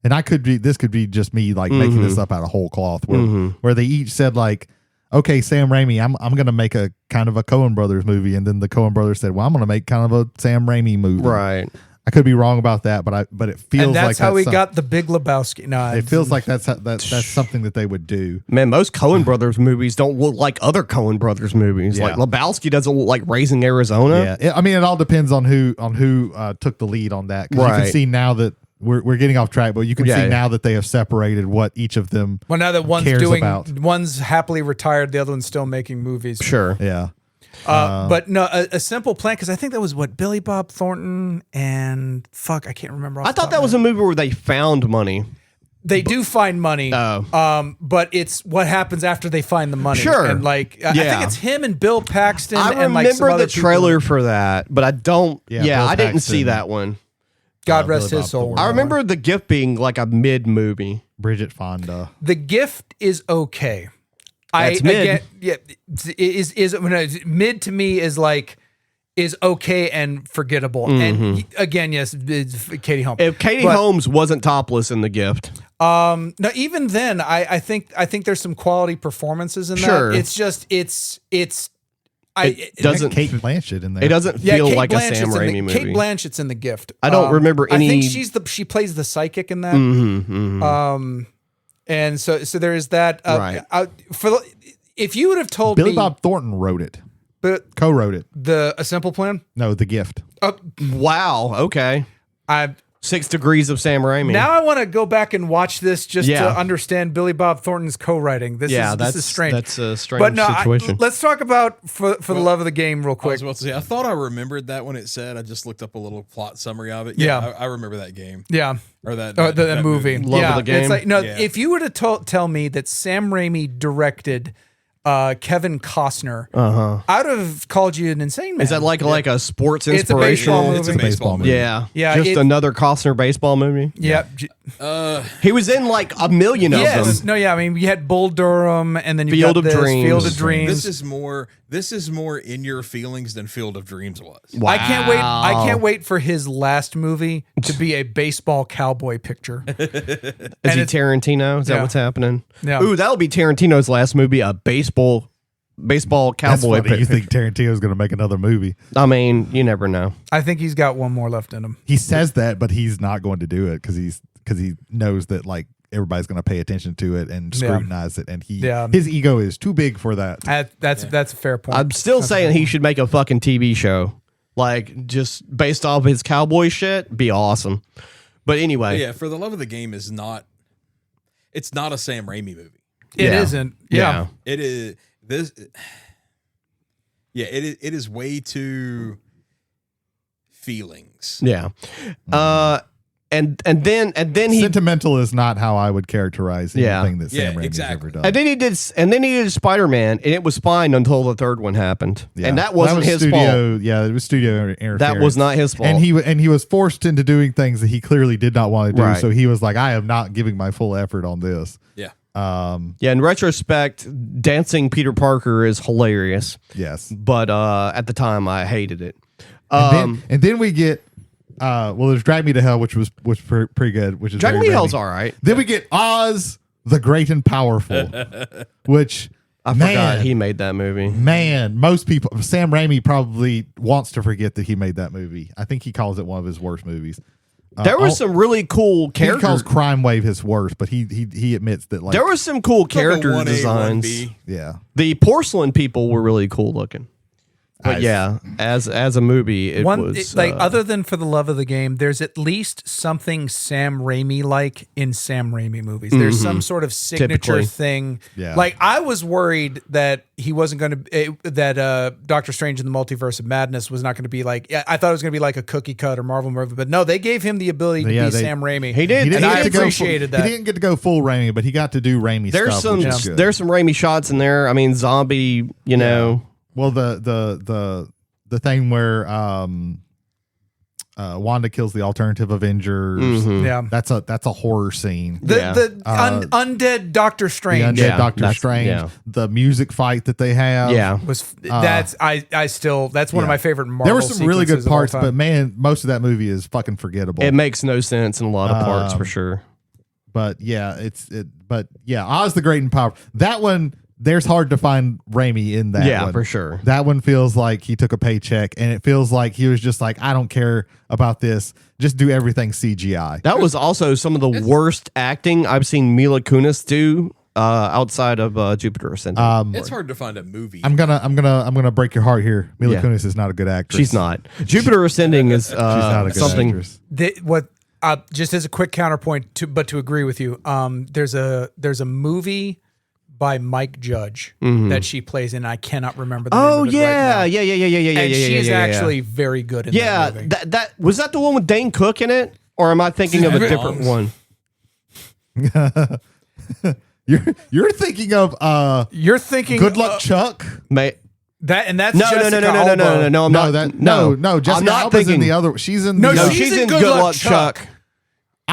and this could be just me like making this up out of whole cloth. Where they each said like, okay, Sam Raimi, I'm going to make a kind of a Coen Brothers movie. And then the Coen Brothers said, well, I'm going to make kind of a Sam Raimi movie. Right. I could be wrong about that, but it feels and that's like how we got the Big Lebowski. No, it feels like that's something that they would do. Man, most Coen Brothers movies don't look like other Coen Brothers movies. Like Lebowski doesn't look like Raising Arizona. Yeah, I mean, it all depends on who took the lead on that. 'Cause you can see now that we're getting off track, but you can see now that they have separated what each of them. Well, now that about. one's happily retired, the other one's still making movies. Sure. Yeah. But no, a Simple Plan, because I think that was what Billy Bob Thornton and I can't remember. I thought that was a movie where they found money. They do find money, but it's what happens after they find the money. Sure. And I think it's him and Bill Paxton. I and remember the trailer for that, but I don't. Yeah, I didn't see that one. God rest Billy his Bob soul. Thornton. I remember The Gift being like a mid movie. Bridget Fonda. The Gift is okay. That's mid. Again, is mid to me is like is okay and forgettable. And again, yes, it's Katie Holmes. If Katie Holmes wasn't topless in The Gift. No, even then, I think there's some quality performances in Sure. that. It's just it's It doesn't Kate Blanchett in there. It doesn't feel Kate like a Blanchett's Sam in Raimi movie. Kate Blanchett's in The Gift. I don't remember any. I think she plays the psychic in that. And so there is that. Right. If you would have told Billy me, Bob Thornton wrote it, but co-wrote it. A Simple Plan. No, The Gift. Wow. Okay. 6 Degrees of Sam Raimi. Now I want to go back and watch this just Yeah. to understand Billy Bob Thornton's co-writing. This is strange. That's a strange But no, situation. let's talk about for the love of the game real I was quick. about to say, I thought I remembered that when it said. I just looked up a little plot summary of it. Yeah. I remember that game Yeah. or that The movie. Love of the Game. It's like, no, Yeah. if you were to tell me that Sam Raimi directed Kevin Costner, I would have called you an insane man. Is that like a sports It's a baseball inspirational? movie. It's a baseball movie. Yeah. Yeah, Just it- another Costner baseball movie. Yeah. He was in like a million of Yes. them. No, yeah. I mean, you had Bull Durham and then you Field got of this, Dreams. Field of Dreams. This is more in your feelings than Field of Dreams was. Wow. I can't wait for his last movie to be a baseball cowboy picture. Is he it's- Tarantino? Is that Yeah. what's happening? Yeah. Ooh, that'll be Tarantino's last movie, a baseball That's cowboy funny. You picture. think Tarantino's going to make another movie? I mean, you never know. I think he's got one more left in him. He says that, but he's not going to do it because he knows that like everybody's going to pay attention to it and scrutinize it, and his ego is too big for that. That's a fair point. I'm still saying he should make a fucking TV show, like just based off his cowboy shit. Be awesome. But anyway, Yeah, For the Love of the Game is not. It's not a Sam Raimi movie. It Yeah. isn't. Yeah. It is this. Yeah, it is way too feelings. yeah. And then he Sentimental is not how I would characterize Yeah. anything that Yeah, Sam Raimi's exactly. ever done. and then he did Spider-Man, and it was fine until the third one happened, Yeah. and that wasn't was his studio, fault. Yeah, it was studio interference. That was not his fault. And he was forced into doing things that he clearly did not want to do. Right. So he was like, I am not giving my full effort on this. Yeah. Yeah, in retrospect, dancing Peter Parker is hilarious, Yes. but at the time I hated it. And then we get there's Drag Me to Hell, which was pretty good. Which is Drag very Me Hell's Raimi. all right. Then we get Oz the Great and Powerful, which I forgot he made that movie. Man, most people, Sam Raimi probably wants to forget that he made that movie. I think he calls it one of his worst movies. There was some really cool He characters. calls Crime Wave his worst, but he admits that like There was some cool character Like a 1A, designs. 1B. yeah. The porcelain people were really cool looking. But Nice. yeah, as a movie, it was other than For the Love of the Game, there's at least something Sam Raimi like in Sam Raimi movies. There's some sort of signature Typically. thing. Yeah. Like I was worried that he wasn't going to that Doctor Strange in the Multiverse of Madness was not going to be like. I thought it was going to be like a cookie cutter Marvel movie, but no, they gave him the ability to Yeah, be they- Sam Raimi. He did. He didn't And get I to go appreciated full, that. He didn't get to go full Raimi, but he got to do Raimi there's stuff. some which is good. there's some Raimi shots in there. I mean, zombie. You know, Well, the thing where Wanda kills the alternative Avengers. Yeah. That's a horror scene. The undead Doctor The Strange undead Yeah, Doctor that's- Strange. yeah. The music fight that they have. yeah. was that's one of my favorite Marvel. There were some really good sequences of all parts, time. but man, most of that movie is fucking forgettable. It makes no sense in a lot of parts for sure. But yeah, Oz the Great and Powerful. That one, there's hard to find Raimi in that Yeah, one. for sure. That one feels like he took a paycheck, and it feels like he was just like, I don't care about this. Just do everything CGI. That was also some of the worst acting I've seen Mila Kunis do outside of Jupiter Ascending. It's hard to find a movie. I'm gonna break your heart here. Mila Yeah. Kunis is not a good actress. She's not. Jupiter Ascending is She's not a good something. actress. Just as a quick counterpoint to agree with you, there's a movie by Mike Judge that she plays in. I cannot remember the name Oh of it right yeah, now. yeah. And she's yeah. actually very good in Yeah, that movie. that was that the one with Dane Cook in it, or am I thinking of a different one? You're thinking of You're thinking Good Luck Chuck. May that, and that's no, Jessica no. Alba. I'm No, not. that no. Jessica I'm not Alba's thinking. in the other. She's in No, the. she's in Good Luck Chuck.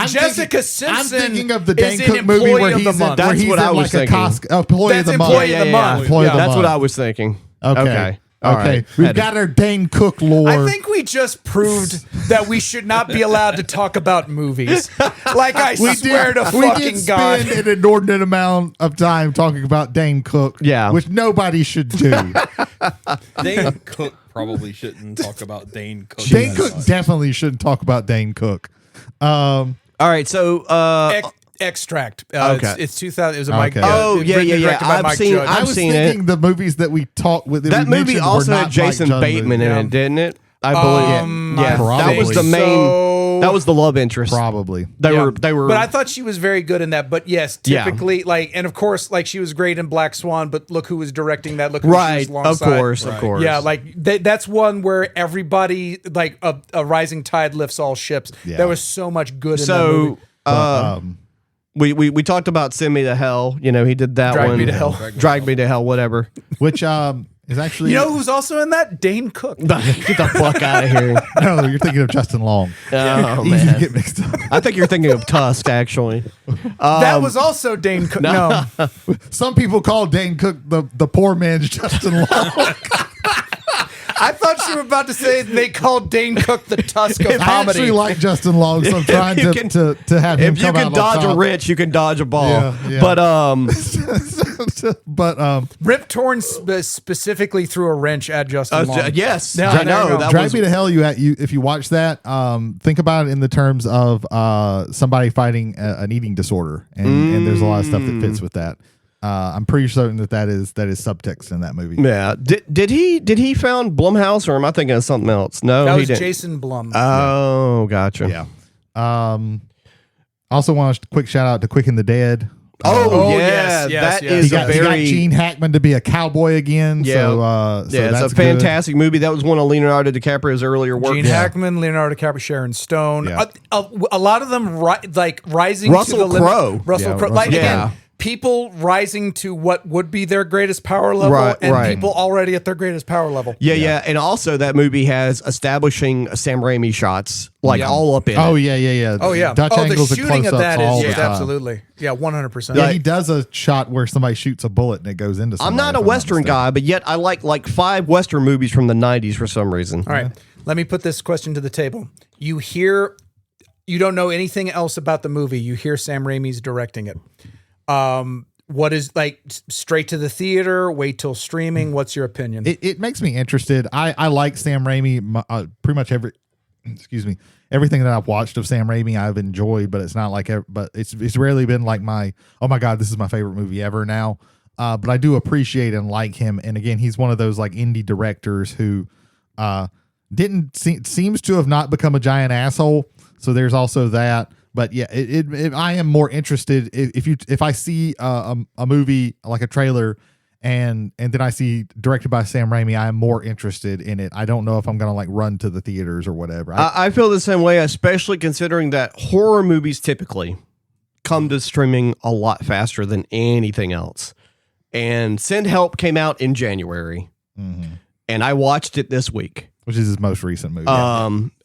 Jessica Simpson I'm thinking of the is Dane in Cook movie Employee where of the he's in, Month. where That's he's what in I was like a thinking. Employee That's of the Month. Employee of the Month. Employee of the That's what Month. I was thinking. Okay. All Okay, right. we've got our Dane Cook lore. I think we just proved that we should not be allowed to talk about movies. Like I swear to we fucking did God. spend an inordinate amount of time talking about Dane Cook, Yeah. which nobody should do. Dane Cook probably shouldn't talk about Dane Cook. Dane that Cook much. definitely shouldn't talk about Dane Cook. All right. So, Extract. Okay. It's 2000. It was a Mike. Okay. Oh, yeah, written yeah, and yeah. directed by I've Mike seen- Judge. I I've was seen thinking the movies that we talked with that we movie mentioned also were had not Jason Mike Judge Bateman movies. in it, didn't it? I believe. Yeah, that was the main. So- That was the love interest. Probably. They Yeah. were. They were. But I thought she was very good in that. But yes, Yeah. typically, like, and of course, like she was great in Black Swan. But look who was directing that. Look who right. she was Of alongside. course. Of course. Yeah, like that's one where everybody, like a rising tide lifts all ships. Yeah. There was so much good in that movie. So. We talked about Send Me to Hell. You know, he did that Drag one. Me to Hell. Drag Me to Hell. Whatever. Which is actually You know who's also in that? Dane Cook. Get the fuck out of here. no, you're thinking of Justin Long. Oh Easy to man. get mixed up. I think you're thinking of Tusk, actually. That was also Dane Cook. No. Some people call Dane Cook the poor man's Justin Long. I thought you were about to say they called Dane Cook the Tusk of I comedy. actually like Justin Long, so I'm trying You to have him If you come can out dodge on a top. rich, you can dodge a ball. Yeah. But But Rip Torn specifically threw a wrench at Justin Long. yes, No, I no, know no. that Drag was. Me to Hell. You if you watch that, think about it in the terms of somebody fighting an eating disorder, and there's a lot of stuff that fits with that. I'm pretty certain that is subtext in that movie. Yeah. Did he found Blumhouse, or am I thinking of something else? No, That he was didn't. Jason Blum. Oh, gotcha. Yeah. Also, want a quick shout out to Quick and the Dead. Oh, yes, yeah, yes, that yes. is He got a very Gene Hackman to be a cowboy again. Yeah. So yeah, that's it's a good. fantastic movie. That was one of Leonardo DiCaprio's earlier work. Gene Hackman, Leonardo DiCaprio, Sharon Stone. Yeah. A lot of them rising Russell to the limit. Crowe. Russell Yeah, Crowe. Like, Russell again, Crowe. people rising to what would be their greatest power level, Right, and right. people already at their greatest power level. Yeah, and also that movie has establishing Sam Raimi shots like all up in Oh it. yeah. Oh yeah. Dutch the angles and shooting of close-ups that all is the time. absolutely 100%. Yeah, he does a shot where somebody shoots a bullet and it goes into. I'm somebody, not a if Western mistaken. guy, but yet I like 5 Western movies from the 90s for some reason. All right. Let me put this question to the table. You don't know anything else about the movie. You hear Sam Raimi's directing it. What is like straight to the theater, wait till streaming? What's your opinion? It makes me interested. I like Sam Raimi. Pretty much everything that I've watched of Sam Raimi I've enjoyed, but it's not like but it's rarely been like my, oh my god, this is my favorite movie ever now. But I do appreciate and like him. And again, he's one of those like indie directors who seems to have not become a giant asshole. So there's also that. But yeah, I am more interested if I see a movie like a trailer and then I see directed by Sam Raimi, I am more interested in it. I don't know if I'm gonna like run to the theaters or whatever. I feel the same way, especially considering that horror movies typically come to streaming a lot faster than anything else. And Send Help came out in January, and I watched it this week. Which is his most recent movie.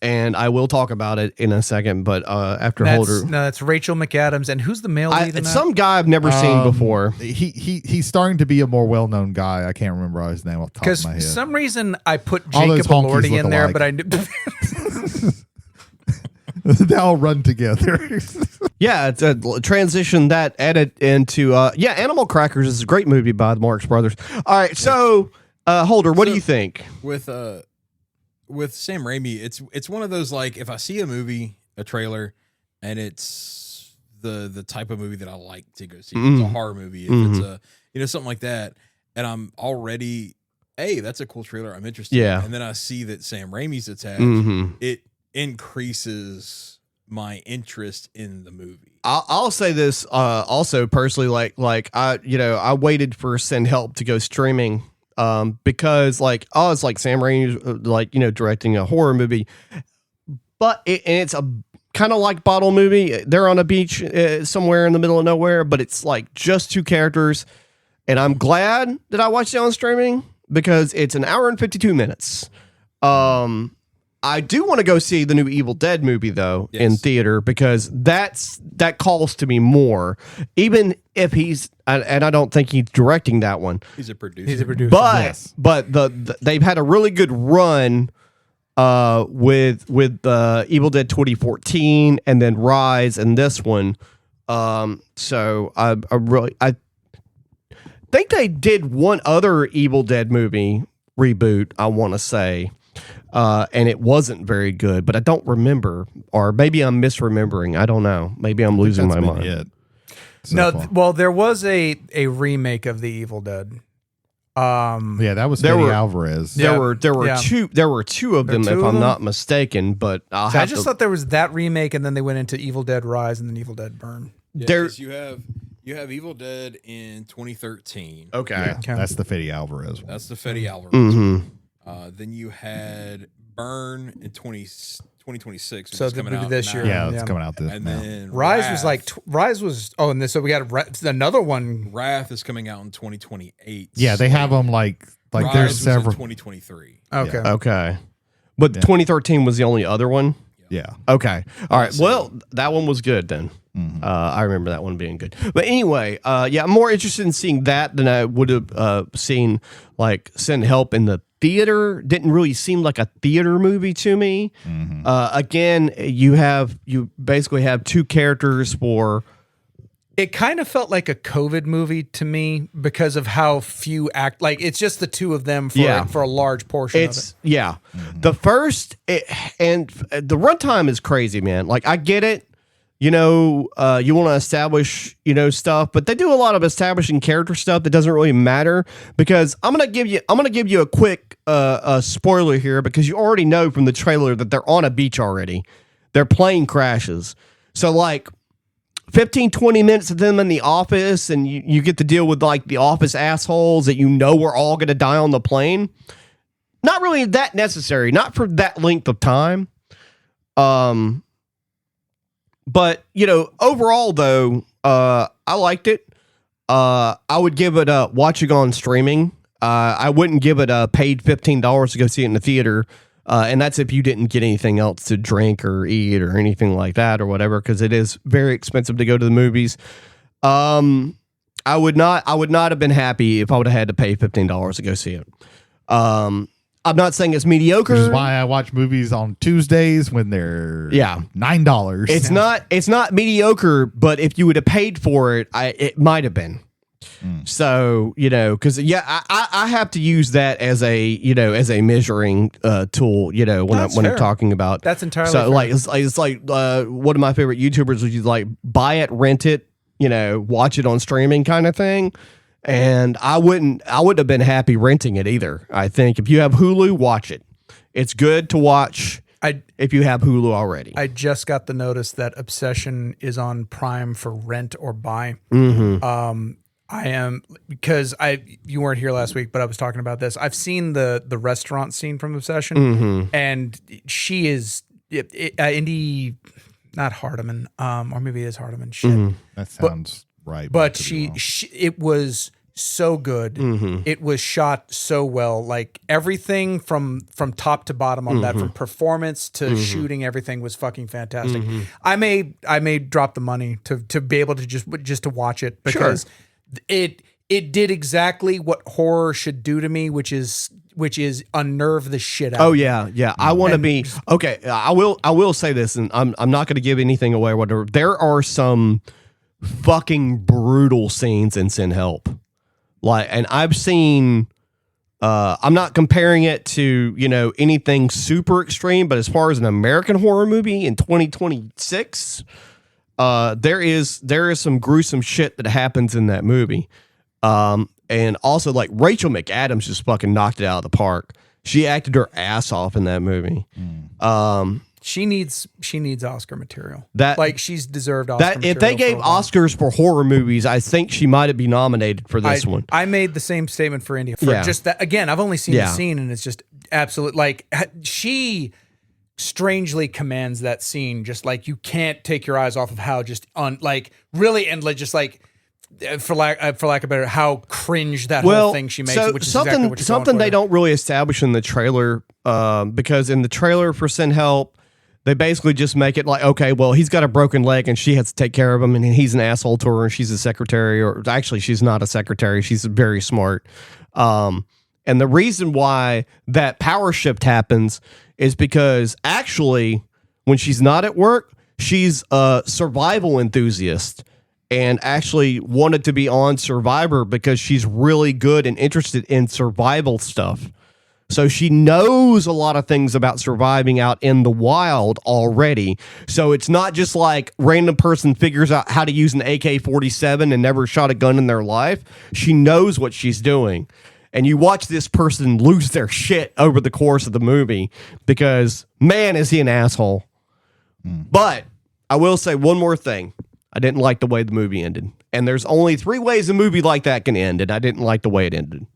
And I will talk about it in a second, but after Holder, that's Rachel McAdams. And who's the male lead in it's that? some guy I've never seen before. He's starting to be a more well known guy. I can't remember his name off the top Because of my for head. some reason I put All those Jacob honkies Elordi look in there, alike. but They all run together. Yeah, it's a transition that added into Animal Crackers is a great movie by the Marx Brothers. All right, so Holder, what do you think? With Sam Raimi, it's one of those, like, if I see a movie, a trailer, and it's the type of movie that I like to go see, if it's a horror movie, if it's a something like that, and I'm already, hey, that's a cool trailer, I'm interested. Yeah. And then I see that Sam Raimi's attached, it increases my interest in the movie. I'll say this also personally, like I waited for Send Help to go streaming. Because it's like Sam Raimi, directing a horror movie, but it's a kind of like bottle movie. They're on a beach somewhere in the middle of nowhere, but it's like just 2 characters. And I'm glad that I watched it on streaming because it's an hour and 52 minutes. I I do want to go see the new Evil Dead movie though in theater because that calls to me more. Even if he's and I don't think he's directing that one. He's a producer. But they've had a really good run with Evil Dead 2014 and then Rise and this one. So I think they did one other Evil Dead movie reboot, I want to say, and it wasn't very good, but I don't remember, or maybe I'm misremembering. I don't know. Maybe I'm losing my mind. Well, there was a remake of the Evil Dead. That was Fede Alvarez. There were two of them, if I'm not mistaken. But I just thought there was that remake, and then they went into Evil Dead Rise and then Evil Dead Burn. Yeah, you have Evil Dead in 2013. Okay, that's the Fede Alvarez one. That's the Fede Alvarez one. Then you had Burn in 2026. So it's coming out this year. Yeah, it's coming out this year. And then Rise was so we got another one. Wrath is coming out in 2028. Yeah, they have them like Rise there's several. in 2023. Okay. Okay. But 2013 was the only other one? Yeah. Okay. All right. Well, that one was good then. Mm-hmm. I remember that one being good. But anyway, I'm more interested in seeing that than I would have seen like Send Help in the theater. Didn't really seem like a theater movie to me. Mm-hmm. Again, you basically have two characters for. It kind of felt like a COVID movie to me because of how few act. Like it's just the two of them for a large portion of it. Yeah. The first and the runtime is crazy, man. Like I get it. You know, you want to establish, stuff, but they do a lot of establishing character stuff that doesn't really matter because I'm gonna give you a quick spoiler here because you already know from the trailer that they're on a beach already. Their plane crashes. So like 15, 20 minutes of them in the office and you get to deal with like the office assholes that are all going to die on the plane. Not really that necessary, not for that length of time. But, overall though, I liked it. I would give it a watching on streaming. I wouldn't give it a paid $15 to go see it in the theater. And that's if you didn't get anything else to drink or eat or anything like that or whatever, because it is very expensive to go to the movies. I would not have been happy if I would have had to pay $15 to go see it. I'm not saying it's mediocre. Which is why I watch movies on Tuesdays when they're $9. It's not mediocre, but if you would have paid for it, it might have been. So, because I have to use that as a measuring tool, when I'm talking about. That's entirely so fair. like it's like one of my favorite YouTubers was like buy it, rent it, watch it on streaming kind of thing. And I wouldn't have been happy renting it either. I think if you have Hulu, watch it. It's good to watch if you have Hulu already. I just got the notice that Obsession is on Prime for rent or buy. Mm-hmm. I am because you weren't here last week, but I was talking about this. I've seen the restaurant scene from Obsession, and she is Indy, not Hardiman, or maybe it is Hardiman. Shit, that sounds right. But she it was so good. It was shot so well. Like everything from top to bottom on that, from performance to shooting, everything was fucking fantastic. I may drop the money to be able to just to watch it because it did exactly what horror should do to me, which is unnerve the shit out. Oh yeah. I want to be okay. I will say this, and I'm not going to give anything away or whatever. There are some fucking brutal scenes in Send Help. And I've seen, I'm not comparing it to, anything super extreme, but as far as an American horror movie in 2026, there is some gruesome shit that happens in that movie. And also like Rachel McAdams just fucking knocked it out of the park. She acted her ass off in that movie. She needs Oscar material. She's deserved Oscar that material. If they gave Oscars for horror movies, I think she might have been nominated for this one. I made the same statement for India. Just that again, I've only seen the scene and it's just absolute. Like she strangely commands that scene. Just like you can't take your eyes off of how just really and like just like for lack of better, how cringe that whole thing she makes. Which is something exactly what they don't really establish in the trailer because in the trailer for Send Help, they basically just make it like, okay, well, he's got a broken leg and she has to take care of him, and he's an asshole to her, and she's a secretary, or actually she's not a secretary. She's very smart. And the reason why that power shift happens is because actually when she's not at work, she's a survival enthusiast and actually wanted to be on Survivor because she's really good and interested in survival stuff. So she knows a lot of things about surviving out in the wild already. So it's not just like random person figures out how to use an AK-47 and never shot a gun in their life. She knows what she's doing. And you watch this person lose their shit over the course of the movie because, man, is he an asshole. But I will say one more thing. I didn't like the way the movie ended. And there's only 3 ways a movie like that can end, and I didn't like the way it ended.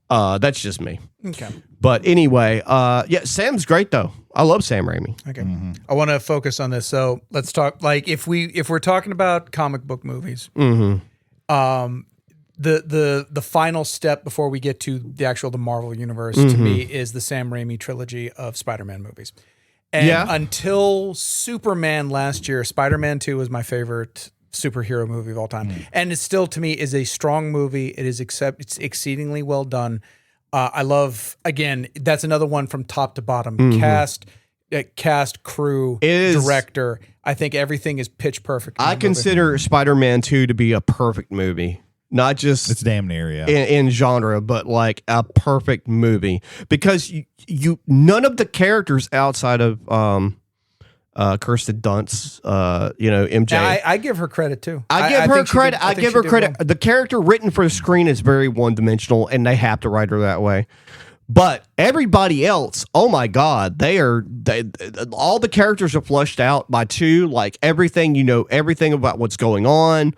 That's just me. Okay. But anyway, yeah, Sam's great though. I love Sam Raimi. Okay. I want to focus on this. So let's talk. Like, if we're talking about comic book movies, the final step before we get to the Marvel universe to me is the Sam Raimi trilogy of Spider-Man movies. And until Superman last year, Spider-Man 2 was my favorite superhero movie of all time, and it still to me is a strong movie. It's exceedingly well done. I love, again, that's another one from top to bottom. Cast, crew, director. I think everything is pitch perfect. I consider Spider-Man 2 to be a perfect movie. Not just it's damn near in genre, but like a perfect movie because you none of the characters outside of Kirsten Dunst, MJ. I give her credit too. I give her credit. I give her credit. The character written for the screen is very one-dimensional, and they have to write her that way. But everybody else, oh my God, all the characters are flushed out by 2. Like everything, everything about what's going on.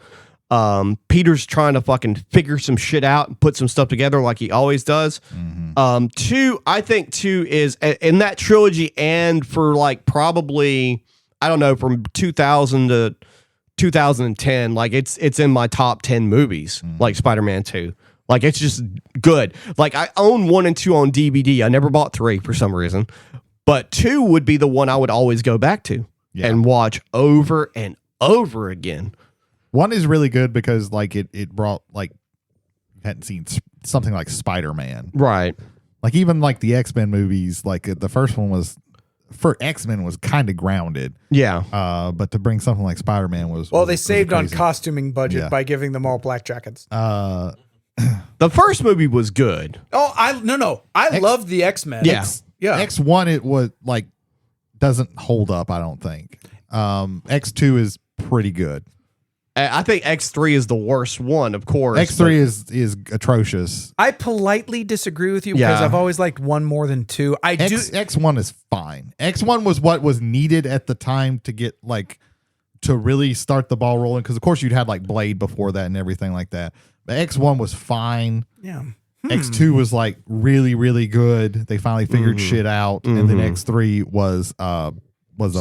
Peter's trying to fucking figure some shit out and put some stuff together like he always does. 2, I think 2 is in that trilogy, and for like probably, I don't know, from 2000 to 2010, like it's in my top 10 movies, like Spider-Man 2. Like it's just good. Like I own 1 and 2 on DVD. I never bought 3 for some reason, but 2 would be the one I would always go back to and watch over and over again. 1 is really good because like it brought, like, you hadn't seen something like Spider-Man, right? Like even like the X-Men movies, like the first one was for X-Men was kind of grounded, but to bring something like Spider-Man was they saved on costuming budget by giving them all black jackets. The first movie was good. Oh, I loved the X-Men. Yeah. X1 it was like doesn't hold up, I don't think. X2 is pretty good. I think X3 is the worst one, of course. X3 is atrocious. I politely disagree with you because I've always liked 1 more than 2. X1 is fine. X1 was what was needed at the time to get to really start the ball rolling, because of course you'd had like Blade before that and everything like that. But X1 was fine. Yeah. X2 was like really, really good. They finally figured shit out, and then X3 was a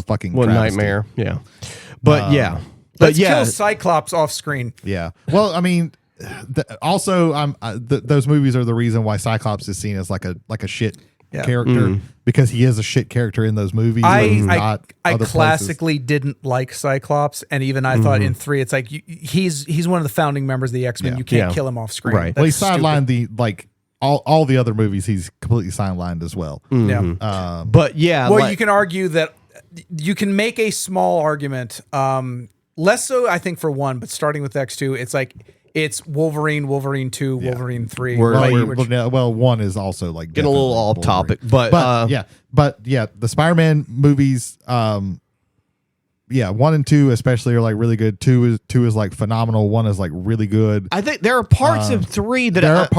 fucking nightmare. Yeah, but Let's kill Cyclops off screen. Yeah. Well, I mean, those movies are the reason why Cyclops is seen as like a shit character, because he is a shit character in those movies. I classically didn't like Cyclops, and even I thought in 3, it's like he's one of the founding members of the X-Men. Yeah. You can't kill him off screen. Right. Well, he sidelined all the other movies. He's completely sidelined as well. Yeah. But yeah. Well, you can argue that you can make a small argument. Less so, I think, for 1, but starting with X2, it's like it's Wolverine 2, Wolverine 3. Well, 1 is also like getting a little off topic, but the Spider-Man movies, 1 and 2 especially are like really good. 2 is like phenomenal. 1 is like really good. I think there are parts of 3 that are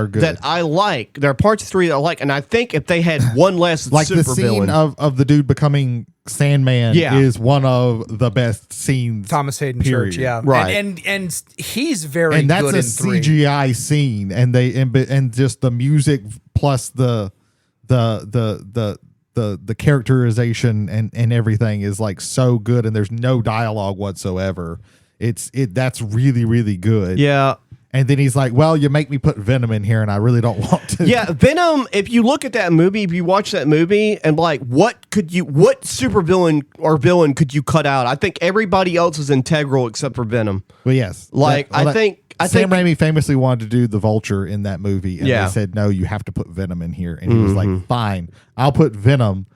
good that I like. There are parts of 3 that I like, and I think if they had one less like super the scene villain, of the dude becoming Sandman is one of the best scenes. Thomas Hayden Church, right, and he's very and that's good a in 3. CGI scene, and just the music plus the characterization and everything is like so good, and there's no dialogue whatsoever. That's really, really good. Yeah. And then he's like, well, you make me put Venom in here, and I really don't want to. Yeah, Venom, if you look at that movie, if you watch that movie, and like, what supervillain or villain could you cut out? I think everybody else is integral except for Venom. Well, yes. Like, I think Sam Raimi famously wanted to do the Vulture in that movie, and they said, no, you have to put Venom in here. And he was like, fine, I'll put Venom,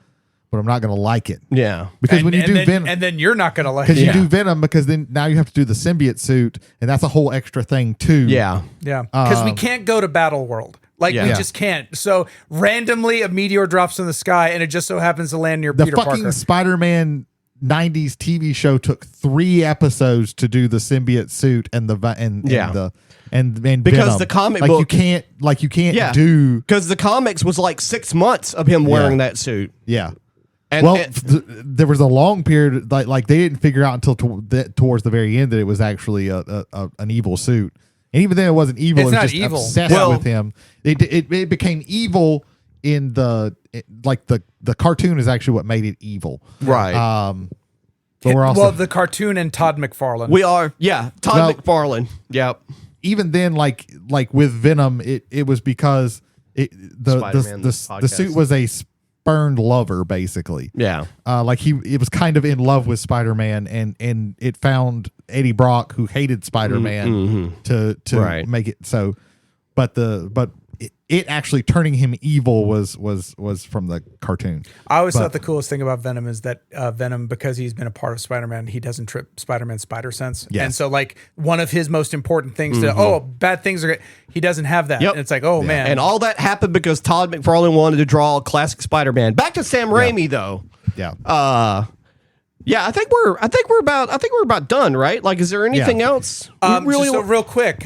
but I'm not going to like it. Yeah. Because when you do Venom... And then you're not going to like it. Because you do Venom, because then now you have to do the symbiote suit, and that's a whole extra thing, too. Yeah. Yeah. Because we can't go to Battle World. Like, we just can't. So, randomly, a meteor drops from the sky, and it just so happens to land near Peter Parker. The fucking Spider-Man 90s TV show took 3 episodes to do the symbiote suit and because Venom. The comic book, you can't do, because the comics was like 6 months of him wearing that suit. Yeah. And, there was a long period like they didn't figure out until towards the very end that it was actually an evil suit. And even then it wasn't evil. It's it was not just evil. obsessed with him. It became evil in the cartoon is actually what made it evil. Right. But we're also the cartoon and Todd McFarlane. Todd McFarlane. Yep. Even then, like with Venom, it was because the suit was a spurned lover, basically. Yeah. It was kind of in love with Spider-Man, and it found Eddie Brock, who hated Spider-Man, to make it so. But it actually turning him evil was from the cartoon. I always thought the coolest thing about Venom is that Venom, because he's been a part of Spider-Man, he doesn't trip Spider-Man's spider sense. Yes. And so, like, one of his most important things bad things are, he doesn't have that. Yep. And it's like, man. And all that happened because Todd McFarlane wanted to draw a classic Spider-Man. Back to Sam Raimi, though. Yeah. Yeah, I think we're about done, right? Like, is there anything else? Real quick,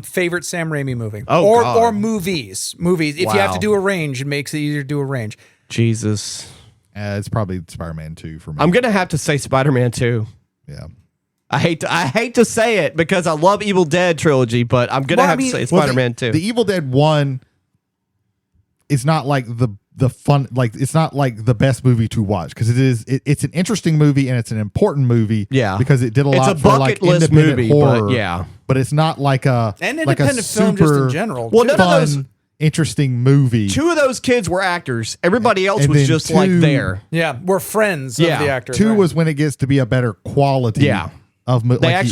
favorite Sam Raimi movie, God. or movies. If you have to do a range, it makes it easier to do a range. Jesus, it's probably Spider-Man 2 for me. I'm gonna have to say Spider-Man 2. Yeah. I hate to say it because I love Evil Dead trilogy, but I'm gonna have to say Spider-Man 2. The Evil Dead 1 is not like the fun, like it's not like the best movie to watch, because it's an interesting movie and it's an important movie. Yeah, because it did a lot for for bucket like list independent movie, horror. But it's not like an independent film just in general. Well, none of those interesting movie. 2 of those kids were actors. Everybody else was just 2, like there. Yeah, we're friends of the actors. 2 was when it gets to be a better quality. Yeah. They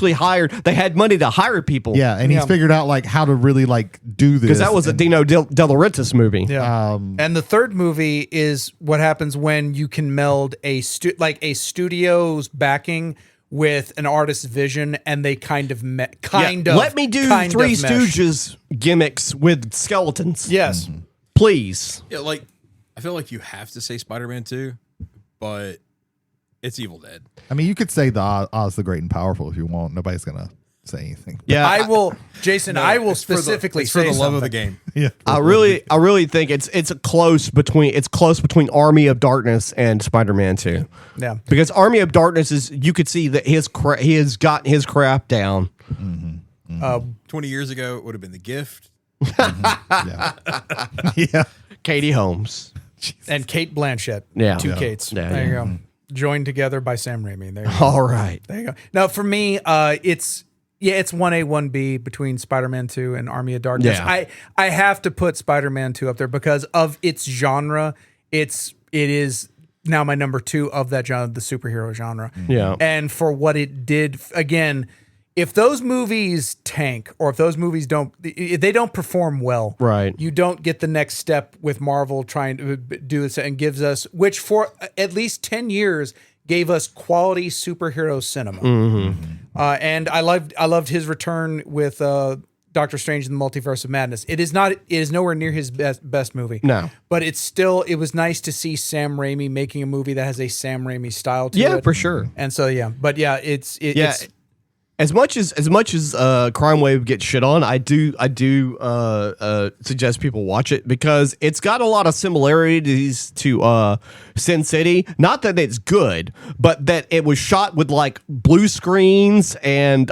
they had money to hire people. Yeah, and he's figured out like how to really like do this. Because that was a Dino De Laurentiis movie. Yeah. And the third movie is what happens when you can meld a studio's backing with an artist's vision, and they kind of let me do Three Stooges gimmicks with skeletons. Yes. Please. Yeah, like, I feel like you have to say Spider-Man 2, but it's Evil Dead. I mean, you could say the Oz the Great and Powerful if you want. Nobody's gonna say anything. Yeah, I will, Jason. I will specifically for the love of the game. Yeah, I really think it's close between Army of Darkness and Spider-Man 2. Yeah, because Army of Darkness is, you could see that he has gotten his crap down. 20 years ago, it would have been The Gift. Yeah. Katie Holmes and Kate Blanchett. Yeah, 2 Kates. Yeah, there you go. Joined together by Sam Raimi. There you go. All right. There you go. Now, for me, it's 1A, 1B between Spider-Man 2 and Army of Darkness. Yeah. I have to put Spider-Man 2 up there because of its genre. It is now my number 2 of that genre, the superhero genre. Yeah. And for what it did, again, if those movies tank, or if those movies if they don't perform well, right, you don't get the next step with Marvel trying to do this, and gives us, which for at least 10 years gave us quality superhero cinema. And I loved his return with Doctor Strange and the Multiverse of Madness. It is nowhere near his best movie. No, but it was nice to see Sam Raimi making a movie that has a Sam Raimi style to it. Yeah, for sure. And so it's As much as Crime Wave gets shit on, I do suggest people watch it because it's got a lot of similarities to Sin City. Not that it's good, but that it was shot with like blue screens and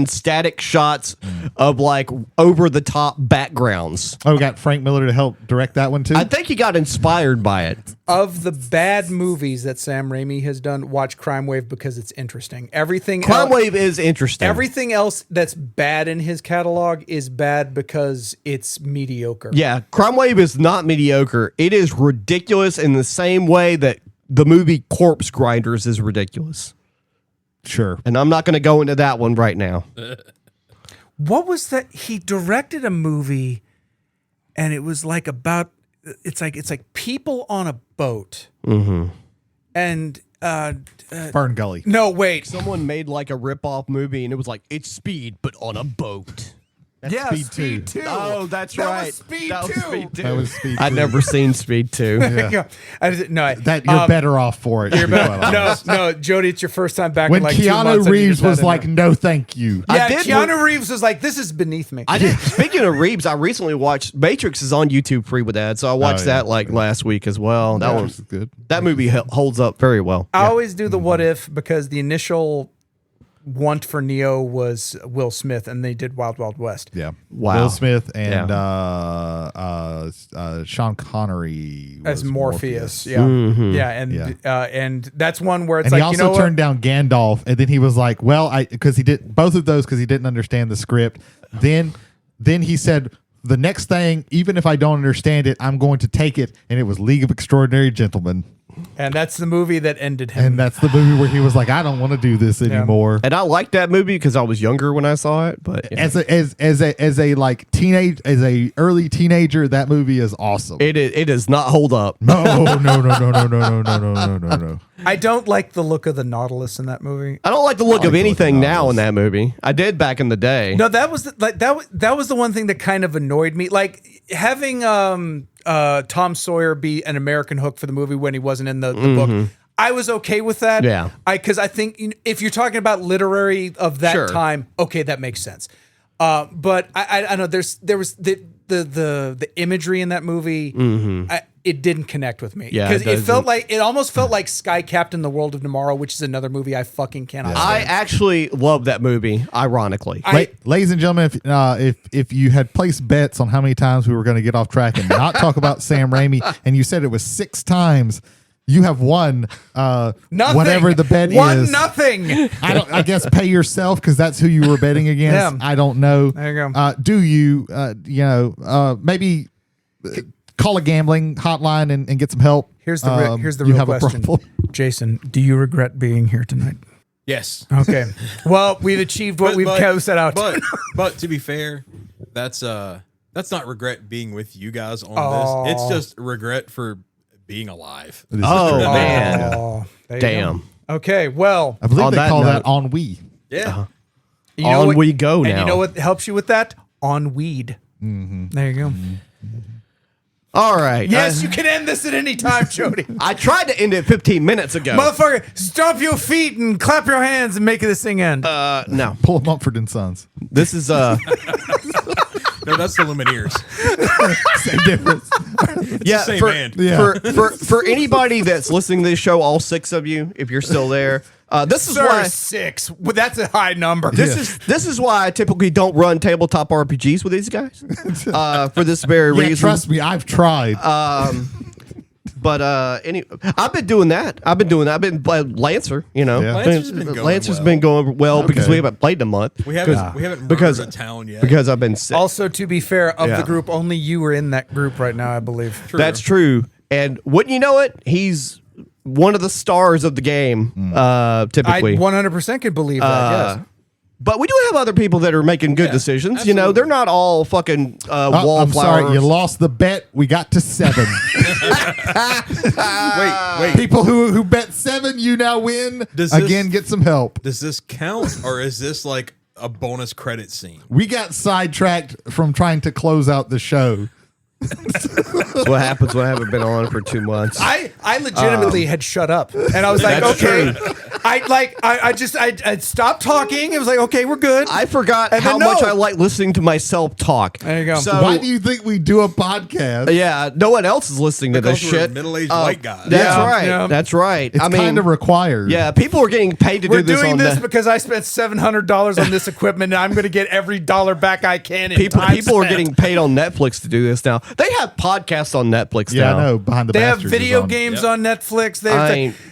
static shots of like over the top backgrounds. Oh, we got Frank Miller to help direct that one too. I think he got inspired by it. of the bad movies that Sam Raimi has done, watch Crime Wave because it's interesting. Everything Crime else, Wave is interesting. everything else that's bad in his catalog is bad because it's mediocre. Yeah, Crime Wave is not mediocre. It is ridiculous in the same way that the movie Corpse Grinders is ridiculous. Sure. And I'm not going to go into that one right now. What was that? He directed a movie, and it was like about. It's like people on a boat, and Fern Gully. no, wait, Someone made like a rip-off movie, and it was like, it's Speed, but on a boat. That's Speed 2. Oh, that's That was right. Speed That was 2. Speed 2. That was Speed I'd 2. never seen Speed 2. That you're better off for it. to be quite honest. No, Jody, it's your first time back. When in like 2 Keanu months, and you Reeves just had was it like, in "No, thank you." there. yeah, I did Keanu Reeves was like, "This is beneath me." I did. Speaking of Reeves, I recently watched Matrix is on YouTube free with ads, so I watched yeah. that like last week as well. That Matrix was is good. That movie holds up very well. I always do the what if because the initial want for Neo was Will Smith, and they did Wild Wild West. Yeah. Wow. Will Smith and Yeah. Sean Connery As was Morpheus, yeah, Mm-hmm. yeah, and that's one where it's And like he also you know turned down Gandalf, and then he was like, "Well, because he did both of those because he didn't understand the script." Then he said, "The next thing, even if I don't understand it, I'm going to take it." And it was League of Extraordinary Gentlemen, and that's the movie that ended him. and that's the movie where he was like, "I don't want to do this anymore." And I liked that movie because I was younger when I saw it. But yeah. As a like early teenager, that movie is awesome. It does not hold up. No. I don't like the look of the Nautilus in that movie. I don't like the look like of the look anything of now Nautilus. in that movie. I did back in the day. No, that was that was the one thing that kind of annoyed me. Like having Tom Sawyer be an American hook for the movie when he wasn't in the book. I was okay with that. Yeah. Because I think if you're talking about literary of that Sure. time, okay, that makes sense. But I know there was the imagery in that movie. It didn't connect with me. Yeah, because it it felt doesn't. like it almost felt like Sky Captain: The World of Tomorrow, which is another movie I fucking cannot. I stand. actually love that movie, ironically. Ladies and gentlemen, if you had placed bets on how many times we were going to get off track and not talk about Sam Raimi, and you said it was 6 times, you have won Nothing. whatever the bet Won is. nothing. I guess pay yourself because that's who you were betting against. Yeah. I don't know. There you go. Do you? Maybe call a gambling hotline and get some help. Here's the you real have a question, problem. Jason. Do you regret being here tonight? Yes. Okay. Well, we've achieved what we've set out. But to be fair, that's not regret being with you guys on Aw. this. It's just regret for being alive. It is Oh, true. man. Oh, there you Damn. go. Okay. Well, I believe On they that call note- that ennui. Yeah. you know On what- we go And now. you know what helps you with that? On weed. There you go. All right. Yes, you can end this at any time, Jody. I tried to end it 15 minutes ago. Motherfucker, stomp your feet and clap your hands and make this thing end. No. Pull a Mumford and Sons. This is No, that's the Lumineers. Same difference. yeah, same for, band. Yeah. for anybody that's listening to this show, all 6 of you, if you're still there, this is Sir, why 6. Well, that's a high number. this is why I typically don't run tabletop RPGs with these guys. For this very Yeah, reason. trust me, I've tried. But anyway, I've been doing that. I've been Lancer. You know, Yeah. Lancer's been going Lancer's well. been going well because Okay. we haven't played in a month. We haven't because- murdered a town yet. Because I've been sick. Also, to be fair, of Yeah. the group, only you are in that group right now, I believe. True. That's true. And wouldn't you know it? He's one of the stars of the game. I Typically, 100% could believe that, yes. but we do have other people that are making good decisions. You know, absolutely. they're not all fucking I'm wallflowers. sorry, you lost the bet. We got to 7. Wait. People who bet 7, you now win. Does this- Again, get some help. Does this count, or is this like a bonus credit scene? We got sidetracked from trying to close out the show. That's what happens when I haven't been on for 2 months. I legitimately had shut up. And I was like, That's okay. I stopped talking. It was like, okay, we're good. I forgot And how then much no. I like listening to myself talk. There you go. So, Why do you think we do a podcast? yeah, no one else is listening to this Because we're shit. middle-aged white guys. That's Yeah, right. yeah. That's right. It's kind of required. yeah, people are getting paid to We're do this doing on this the. because I spent $700 on this equipment, and I'm going to get every dollar back I can. In People time are spent. getting paid on Netflix to do this now. They have podcasts on Netflix Yeah, now. I know. Behind the They have Bastards is video on. games Yep. on Netflix. They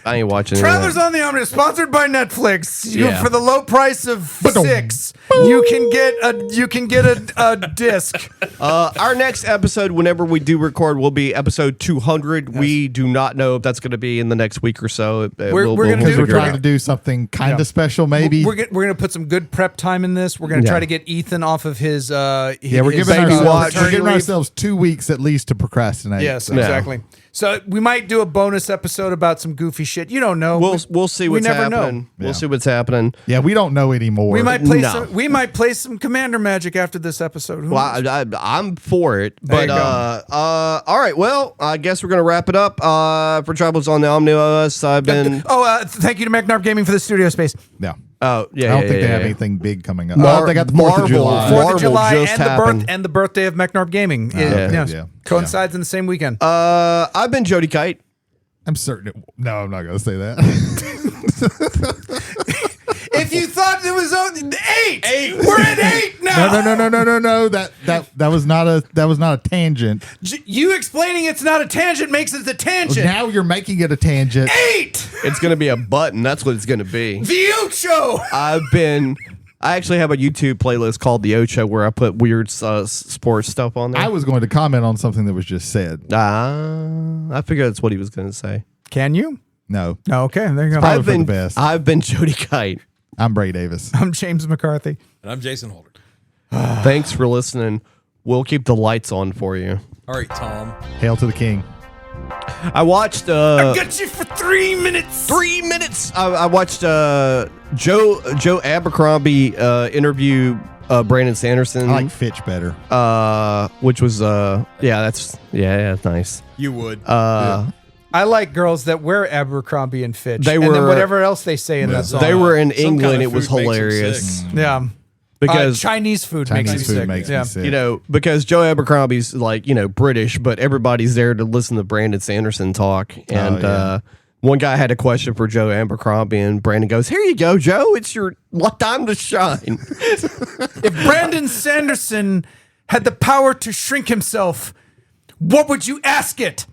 I ain't watching Travelers it. on the Omnibus, sponsored by Netflix. Yeah. For the low price of $6, you can get a disc. Our next episode, whenever we do record, will be episode 200. We do not know if that's going to be in the next week or so. We're gonna Because do- we're figure it trying out. to do something kind Yeah. of special, maybe. We're gonna put some good prep time in this. We're gonna Yeah. try to get Ethan off of his. yeah, we're his, giving, baby watch. we're giving leave. ourselves 2 weeks at least to procrastinate. Yes, So- exactly. So we might do a bonus episode about some goofy shit. You don't know. We'll see we what's never happening. know. We'll Yeah. see what's happening. Yeah, we don't know anymore. We might play No. some. We might play some Commander Magic after this episode. Who Well, knows? I'm for it. There But you go. all right. Well, I guess we're gonna wrap it up. For Travelers on the Omnibus, I've been. Thank you to McNarb Gaming for the studio space. Yeah. Oh yeah. I don't yeah, think they yeah, have yeah. anything big coming up. Mar- They got the 4th of Marvel. July. Fourth Marvel of July just and happened. the birthday of McNarb Gaming. yeah. Coincides in the same weekend. I've been Jody Kite. I'm certain. No, I'm not going to say that. If you thought it was eight, we're at 8 now. No. That was not a tangent. You explaining it's not a tangent makes it a tangent. Now you're making it a tangent. 8. It's gonna be a button. That's what it's gonna be. The Ocho. I actually have a YouTube playlist called The Ocho where I put weird sports stuff on there. I was going to comment on something that was just said. I figured that's what he was gonna say. Can you? No, No. Okay. There you go. Probably for the best. I've been Jody Kite. I'm Brady Davis. I'm James McCarthy. And I'm Jason Holder. Thanks for listening. We'll keep the lights on for you. All right, Tom. Hail to the king. I watched. Got you for 3 minutes. 3 minutes. I watched Joe Abercrombie interview Brandon Sanderson. I like Fitch better. Which was that's nice. You would. I like girls that wear Abercrombie and Fitch. They and then were- whatever else they say in that song. They were in Some England. kind It of was food makes him hilarious sick. Yeah. because Chinese food makes me Chinese food sick. makes yeah. me sick. you know because Joe Abercrombie's like British, but everybody's there to listen to Brandon Sanderson talk. And yeah. one guy had a question for Joe Abercrombie, and Brandon goes, "Here you go, Joe. It's your time to shine." If Brandon Sanderson had the power to shrink himself, what would you ask it?